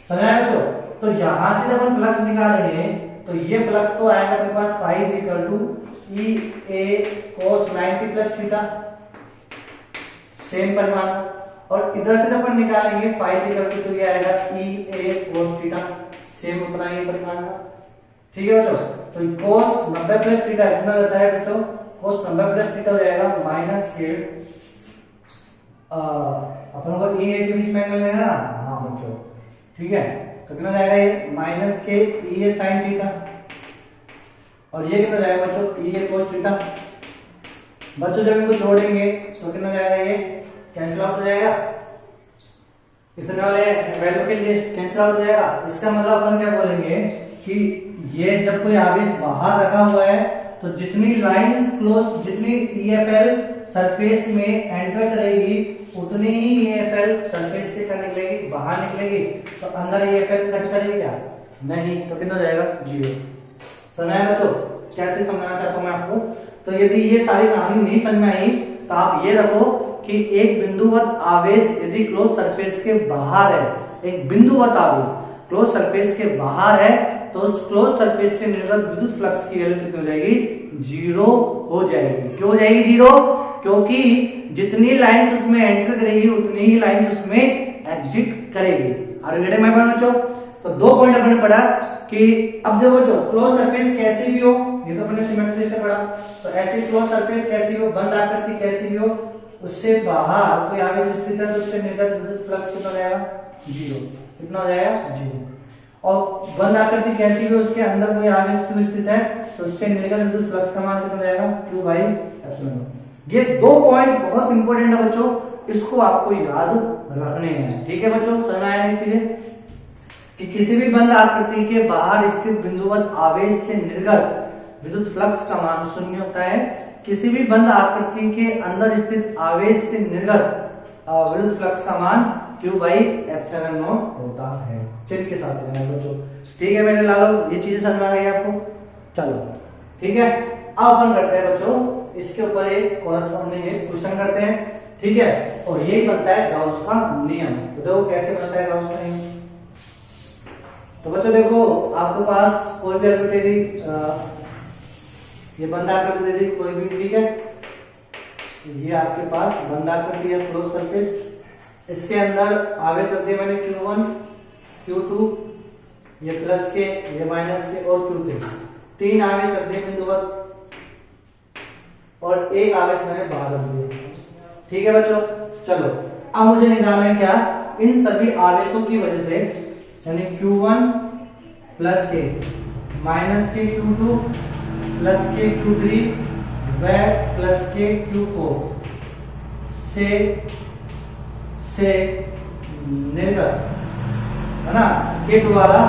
समझाया बच्चों। तो यहां से जब हम फ्लक्स निकालेंगे तो ये फ्लक्स तो आएगा अपने पास phi is equal to E A cos 90 plus theta, same परिमाण। और इधर से जब अपन निकालेंगे फाई इज इक्वल टू, तो ये आएगा ई ए कोस थीटा, सेम उतना ही परिमाण का। ठीक है बच्चों, तो कोस 90 प्लस थीटा कितना रहता है बच्चों, कोस 90 प्लस थीटा हो जाएगा माइनस के, अपन को ई ए के बीच में एंगल लेना ना, हाँ बच्चों ठीक है, तो कितना जाएगा ये माइनस के ई ए साइन थीटा, और ये कितना जाएगा बच्चों ई ए कोस थीटा। बच्चों जब इनको जोड़ेंगे तो कितना जाएगा ये कैंसिल आउट हो जाएगा, इतने वाले वैल्यू के लिए कैंसिल आउट हो जाएगा। इसका मतलब अपन क्या बोलेंगे कि ये जब कोई आवेश बाहर रखा हुआ है तो जितनी लाइंस क्लोज, जितनी ईएफएल सरफेस में एंटर करेगी उतनी ही ईएफएल सरफेस से क्या निकलेगी, बाहर निकलेगी। तो अंदर ईएफएल कट करेगी क्या, नहीं, तो कितना हो जाएगा, 0। समझ आया बच्चों, कैसे समझाना चाहता हूं मैं आपको। तो यदि ये सारी कहानी नहीं समझ में आई तो आप ये रखो कि एक बिंदुवत आवेश यदि क्लोज सरफेस के बाहर है, एक बिंदुवत आवेश क्लोज सरफेस के बाहर है तो उस क्लोज सरफेस से निर्गत विद्युत फ्लक्स की वैल्यू कितनी हो जाएगी, 0 हो जाएगी। क्यों हो जाएगी 0? क्योंकि जितनी लाइंस उसमें एंटर करेगी उतनी ही लाइंस उसमें एग्जिट करेगी। आगे मैं बच्चों तो 2 पॉइंट अपने पढ़ा कि अब देखो बच्चों क्लोज सरफेस कैसी भी हो, ये तो अपने सिमेट्री से पढ़ा, तो ऐसी क्लोज सरफेस कैसी हो, बंद आकृति कैसी भी हो, उससे बाहर कोई आवेश स्थित है तो उससे निर्गत विद्युत फ्लक्स कितना हो जाएगा, 0। कितना हो जाएगा, 0। और बंद आकृति कैसी भी हो, उसके अंदर कोई आवेश क्यू स्थित है तो उससे निर्गत विद्युत फ्लक्स का मान कितना हो जाएगा, Q बाई एप्सिलॉन नॉट। ये 2 पॉइंट बहुत इंपॉर्टेंट है बच्चों, इसको आपको याद रखने हैं। ठीक है बच्चों, समझ में आया ये चीजें कि किसी भी बंद आकृति के बाहर स्थित बिंदुवत आवेश से निर्गत विद्युत फ्लक्स का मान 0 होता है। किसी भी बंद आकृति के अंदर स्थित आवेश से निर्गत विद्युत फ्लक्स का मान Q बाई एप्सिलॉन नॉट होता है। चिन्ह के साथ रहना बच्चों, ठीक है मेरे लालो, ये चीजें समझ में आ गई आपको। चलो ठीक है, अब अपन करते हैं बच्चों इसके ऊपर एक कोरस्पॉन्डिंग एक क्वेश्चन करते हैं। ठीक है, और यही बनता है गाउस का नियम। तो देखो कैसे बनता है गाउस का नियम। तो बच्चों देखो आपके पास कोई भी आर्बिट्रेरी ये बंद आकृति दे दी कोई भी, ठीक है, ये आपके पास बंद आकृति है क्लोज सरफेस, इसके अंदर आवेश रख दिए मैंने Q1 Q2, ये प्लस के, ये माइनस के और Q3, 3 आवेश रख दिए बिंदुवत और एक आवेश मैंने बाहर रख दिया। ठीक है बच्चों, चलो अब मुझे निकालना है क्या, इन सभी आवेशों की वजह से, यानी Q1 प्लस के माइनस के Q2 प्लस के Q3 व प्लस के Q4 से निर्गत है ना, के द्वारा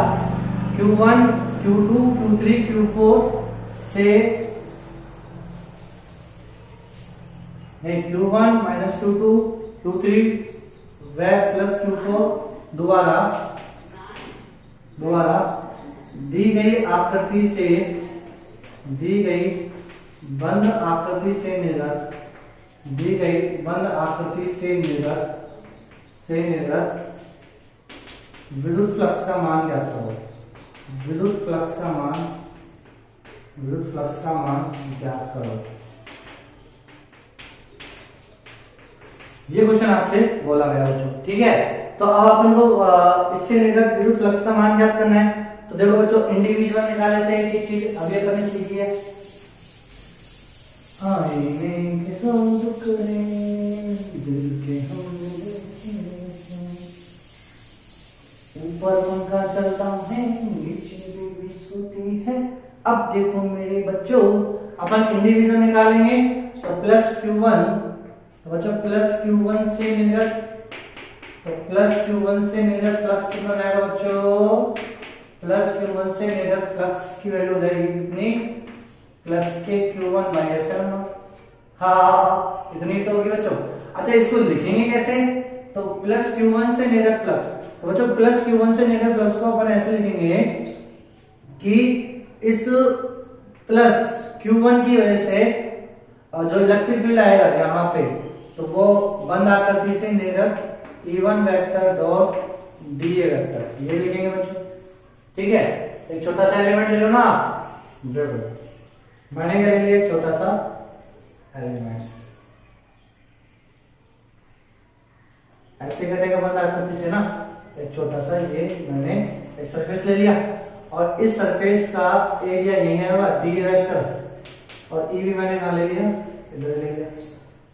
Q1 Q2 Q3 Q4 से नहीं Q1 माइनस Q2 Q3 व प्लस Q4 द्वारा दी गई आकृति से, दी गई बंद आकृति से निर्गत, दी गई बंद आकृति से निर्गत विद्युत फ्लक्स का मान ज्ञात करो। विद्युत फ्लक्स का मान ज्ञात करो। ये क्वेश्चन आपसे बोला गया बच्चों। ठीक है, तो अब अपन को इससे निर्गत विद्युत फ्लक्स का मान ज्ञात करना है। तो देखो बच्चों इंडिविजुअल निकाल लेते हैं, एक चीज अभी अपन ने सीखी है, आईने के सौ टुकड़े दिल के हम ऊपर पंखा चलता है नीचे बेबी सोती है। अब देखो मेरे बच्चों अपन इंडिविजुअल निकालेंगे तो प्लस Q1, तो बच्चों प्लस Q1 से निर्गत, तो प्लस Q1 से निर्गत फ्लक्स कितना आएगा बच्चों, प्लस Q1 से निर्गत फ्लक्स की वैल्यू हो जाएगी कितनी, प्लस के Q1 बाई एप्सिलॉन नॉट। हाँ इतनी तो होगी बच्चों। अच्छा इसको लिखेंगे कैसे, तो प्लस Q1 से निर्गत फ्लक्स, तो बच्चों प्लस Q1 से निर्गत फ्लक्स को अपन ऐसे लिखेंगे कि इस प्लस Q1 की वजह से जो इलेक्ट्रिक फील्ड आएगा यहाँ पे, तो वो बंद आकृति से निर्गत E1 vector dot DA vector, ये लिखेंगे बच्चों। ठीक है, एक छोटा सा एलिमेंट ले लो ना आप, मैंने क्या ले लिया, एक छोटा सा एलिमेंट, ऐसे कटेगा बंद आकृति से ना, एक छोटा सा ये मैंने एक सरफेस ले लिया और इस सरफेस का एरिया यही है डी वेक्टर, और ई भी मैंने कहा ले लिया, इधर ले लिया।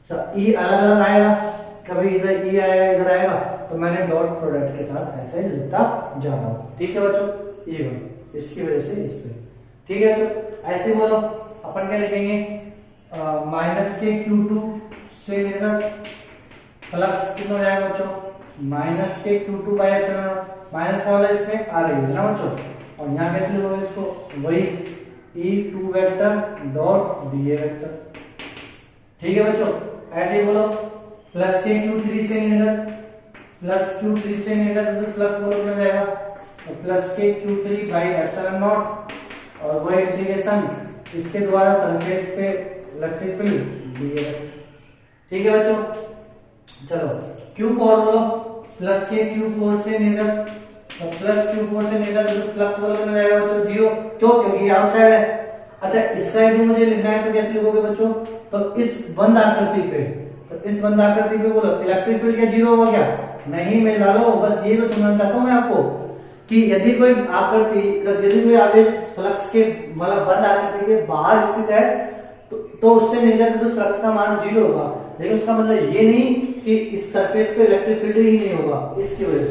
तो ई अलग अलग आएगा, कभी इधर ई आएगा इधर आएगा, तो मैंने डॉट प्रोडक्ट के साथ ऐसे लिखता जा रहा हूं। ठीक है बच्चों, E1 इसकी वजह से इस पे। ठीक है तो ऐसे बोलो अपन क्या लिखेंगे, माइनस के Q2 से निर्गत फ्लक्स कितना हो जाएगा बच्चों, माइनस के Q2 by epsilon not, minus का वाला इसमें आ रही है ना बच्चों, और यहाँ कैसे लिखोगे इसको, वही E2 vector dot DA vector. ठीक है बच्चों, ऐसे ही बोलो प्लस के Q3 से निर्गत, प्लस Q3 से निर्गत तो फ्लक्स बोलो कितना जाएगा, तो प्लस के Q3 बाई एप्सिलॉन नॉट, और वही इंटीग्रेशन इसके द्वारा सरफेस पे इलेक्ट्रिक फील्ड DA। ठीक है बच्चों, चलो Q4 बोलो, प्लस के Q4 से निर्गत, तो प्लस Q4 से निर्गत तो फ्लक्स बोलो कितना जाएगा बच्चों, 0, क्यों, क्योंकि आउटसाइड है। अच्छा, इसका यदि मुझे लिखना है तो कैसे लिखोगे बच्चों, तो इस बंद आकृति पे, तो इस बंद आकृति पे बोलो इलेक्ट्रिक फील्ड क्या 0 होगा क्या, नहीं, मैं डालो, बस ये तो समझना चाहता हूं मैं आपको कि यदि कोई आकृति, यदि कोई आवेश फ्लक्स के मतलब बंद आकृति के बाहर स्थित है तो उससे निर्गत तो फ्लक्स का मान 0 होगा, लेकिन उसका मतलब ये नहीं कि इस सरफेस पे इलेक्ट्रिक फील्ड ही नहीं होगा, इसकी वजह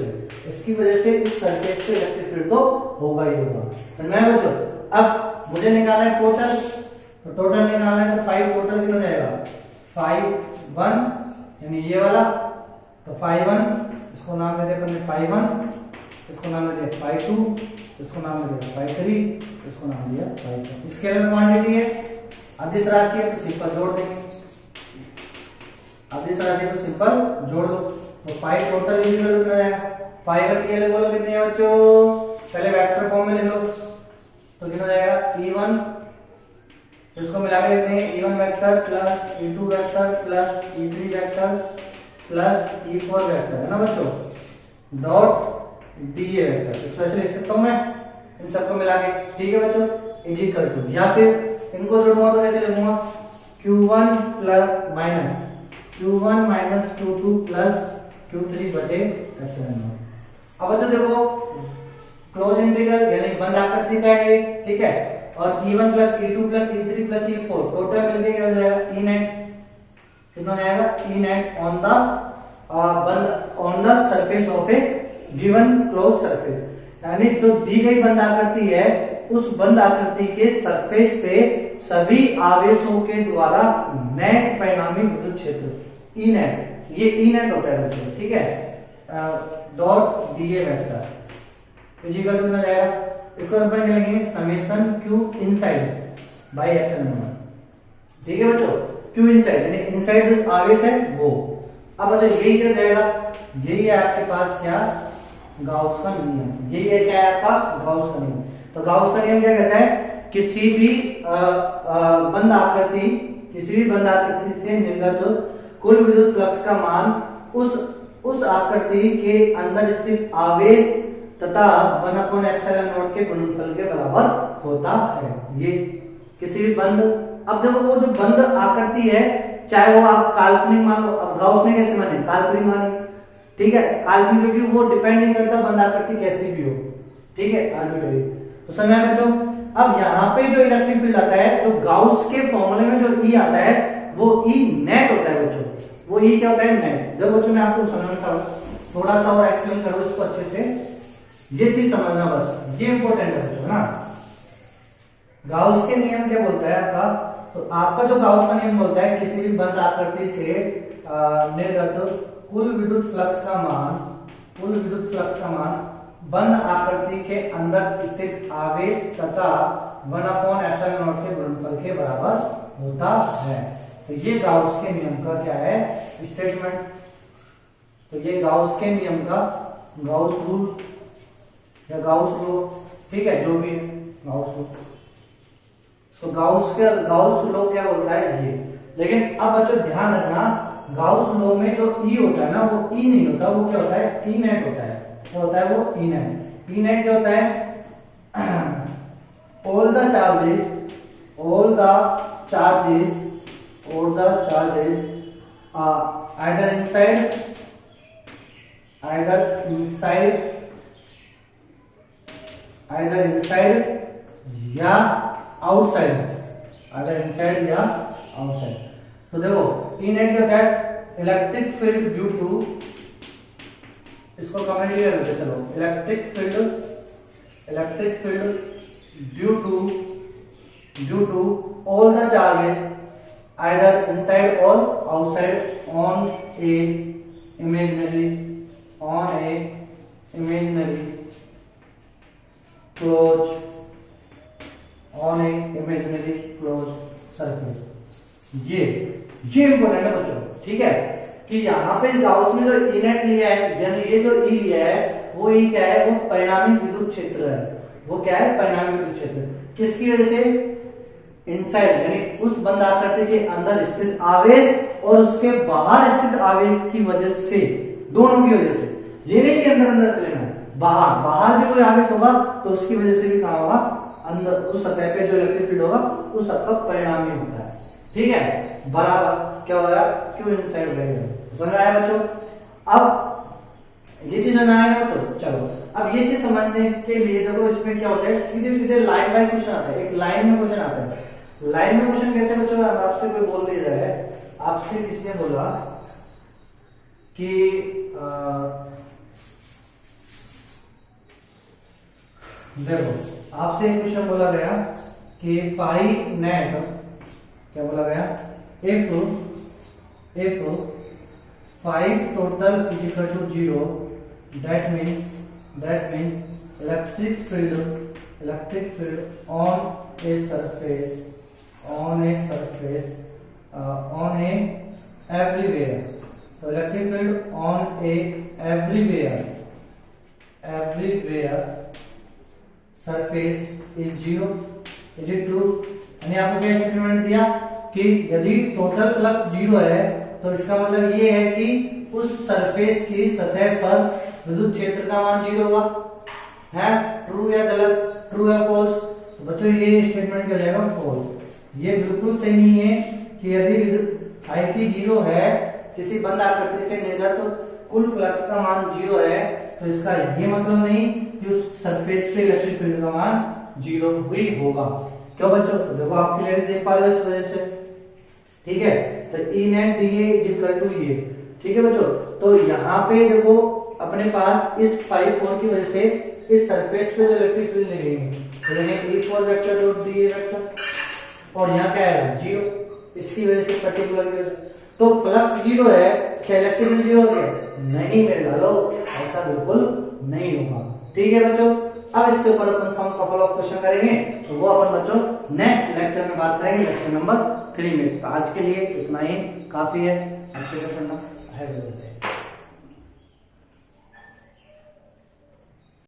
से इस सरफेस पे इलेक्ट्रिक फील्ड तो होगा ही होगा। समझ में आया बच्चों? अब मुझे निकालना है टोटल, तो टोटल निकालना है तो 5 टोटल कितना जाएगा, 5 1 यानी ये वाला, तो 5 1 इसको नाम दे दिया हमने 5 1, इसको नाम दे दिया 5 2, इसको नाम दे दिया 5 3, इसको नाम दिया 5 4। स्केलर क्वांटिटी है, अदिश राशि है तो सिंपल जोड़ देंगे, अदिश राशि तो सिंपल जोड़ दो, तो 5 टोटल इंटीग्रल कितना आएगा, 5 1 के लिए बोलो कितने हैं बच्चों, पहले वेक्टर फॉर्म में लिख लो, तो कितना जाएगा E1, इसको मिला के लिखते हैं E1 vector plus E2 vector plus E3 vector plus E4 vector, है ना बच्चों, डॉट DA वेक्टर। इस वजह से लिख सकता हूं मैं इन सबको मिला के। ठीक है बच्चों, इज इक्वल टू, या फिर इनको जोड़ूंगा तो कैसे लिखूंगा, Q1 plus minus Q1 minus Q2 plus Q3 बटे एप्सिलॉन नॉट। अब बच्चों देखो क्लोज इंटीग्रल यानी बंद आकृति का है ये, ठीक है, और E1 plus E2 plus E3 plus E4 total मिलके क्या हो जाएगा, E9, कितना जाएगा, E9 ऑन द बंद on the surface of A given close surface, यानी जो दी गई बंद आकृति है उस बंद आकृति के सरफेस पे सभी आवेशों के द्वारा नेट परिणामी विद्युत क्षेत्र ई नेट, ये ई नेट होता है बच्चों, ठीक है, dot DA vector is equal to कितना जाएगा, इसको अपन क्या लिखेंगे, summation Q inside by epsilon naught. ठीक है बच्चों, Q इनसाइड यानी इनसाइड जो आवेश है वो। अब बच्चों यही क्या जाएगा, यही है आपके पास क्या, गाउस का नियम, यही है क्या है आपका गाउस का नियम। तो गाउस का नियम क्या कहता है, किसी भी बंद आकृति से निर्गत कुल विद्युत फ्लक्स का मान उस आकृति के अंदर स्थित आवेश तथा 1/एप्सिलॉन के गुणनफल के बराबर होता है। ये किसी भी बंद, अब देखो वो जो बंद आकृति है चाहे वो आप काल्पनिक मान लो, अब गाउस ने कैसे माने, काल्पनिक माने, ठीक है, काल्पनिक क्योंकि वो डिपेंड नहीं करता बंद आकृति कैसी भी हो, ठीक है, आर्बिट्ररी। तो समझ में बच्चों, अब यहाँ पे जो इलेक्ट्रिक फील्ड आता है, जो गाउस के फॉर्मूले में जो ई आता है वो ई नेट होता है बच्चों, वो ई क्या होता है, नेट। जब बच्चों मैं आपको समझना चाहूँ, थोड़ा सा और एक्सप्लेन करूँ इसको अच्छे से, ये चीज समझना बस, ये इंपॉर्टेंट है बच्चों ना। गाउस के नियम क्या बोलता है आपका, तो आपका जो गाउस का नियम बोलता है किसी भी बंद आकृति से निर्गत कुल विद्युत फ्लक्स का मान बंद आकृति के अंदर स्थित आवेश तथा 1/एप्सिलॉन के गुणनफल के बराबर होता है। तो ये गाउस के नियम का क्या है, स्टेटमेंट। तो ये गाउस के नियम का गाउस रूल या गाउस लॉ, ठीक है, जो भी है गाउस लॉ। तो गाउस लॉ क्या बोलता है ये, लेकिन अब बच्चों ध्यान रखना, गाउस लॉ में जो ई होता है ना वो ई नहीं होता, वो क्या होता है, ई नेट होता है। क्या होता है वो, ई नेट। ई नेट क्या होता है, all the charges either inside या outside, तो देखो ई नेट क्या होता है, इलेक्ट्रिक फील्ड ड्यू टू, इसको कमेंट कर लेते चलो, electric field due to all the charges either inside or outside on a imaginary on a imaginary closed on a imaginary closed surface। ये इंपॉर्टेंट है बच्चों, ठीक है, कि यहाँ पे गाउस ने जो ई नेट लिया है, यानी ये जो ई लिया है वो ई क्या है, वो परिणामी विद्युत क्षेत्र है। वो क्या है, परिणामी विद्युत क्षेत्र। किसकी वजह से, इनसाइड यानी उस बंद आकृति के अंदर स्थित आवेश और उसके बाहर स्थित आवेश की वजह से, दोनों की वजह से। ये नहीं कि अंदर अंदर से लेना है, बाहर भी कोई आवेश होगा तो उसकी वजह से भी कहा होगा, अंदर उस सतह पे जो इलेक्ट्रिक फील्ड होगा उस सबका परिणामी होता है, ठीक है। बराबर क्या होगा, क्यों इनसाइड रहेगा। समझ आया बच्चों। अब ये चीज समझ आया बच्चों। चलो अब ये चीज समझने के लिए देखो इसमें क्या होता है, सीधे सीधे लाइन बाय क्वेश्चन आता है, एक लाइन में क्वेश्चन आता है। लाइन में क्वेश्चन कैसे बच्चों, आपसे कोई बोल दिया जाए, आपसे किसी ने बोला कि देखो आपसे एक क्वेश्चन बोला गया कि फाइव नेट, क्या बोला गया, if 5 total is equal to 0, that means electric field on a surface everywhere, so electric field on a everywhere surface is 0, is it true। यानी आपको क्या स्टेटमेंट दिया कि यदि टोटल फ्लक्स 0 है तो इसका मतलब ये है कि उस सरफेस की सतह पर विद्युत क्षेत्र का मान 0 होगा, है ट्रू या गलत, ट्रू या फॉल्स। तो बच्चों ये स्टेटमेंट क्या हो जाएगा, फॉल्स। ये बिल्कुल सही नहीं है कि यदि IT 0 है, किसी बंद आकृति से निर्गत तो कुल फ्लक्स का मान 0 है, तो इसका ये मतलब नहीं कि उस सरफेस पे इलेक्ट्रिक फील्ड का मान 0 ही होगा। क्यों बच्चों, तो देखो आप क्लियर देख पा रहे हो इस वजह से, ठीक है। तो E net DA is equal to ये, ठीक है बच्चों। तो यहाँ पे देखो अपने पास इस 5-4 की वजह से इस सरफेस पे जो इलेक्ट्रिक फील्ड लगेंगे तो लगेंगे E4 vector dot DA vector, और यहाँ क्या है 0, इसकी वजह से पर्टिकुलर की वजह से। तो फ्लक्स 0 है, क्या इलेक्ट्रिक फील्ड 0 हो गया, नहीं मेरे लालो, ऐसा बिल्कुल नहीं होगा, ठीक है बच्चों। अब इसके ऊपर अपन सम कपल ऑफ क्वेश्चन करेंगे, तो वो अपन बच्चों नेक्स्ट लेक्चर में बात करेंगे, लेक्चर नंबर 3 में। तो आज के लिए इतना ही काफी है, अच्छे से पढ़ना है।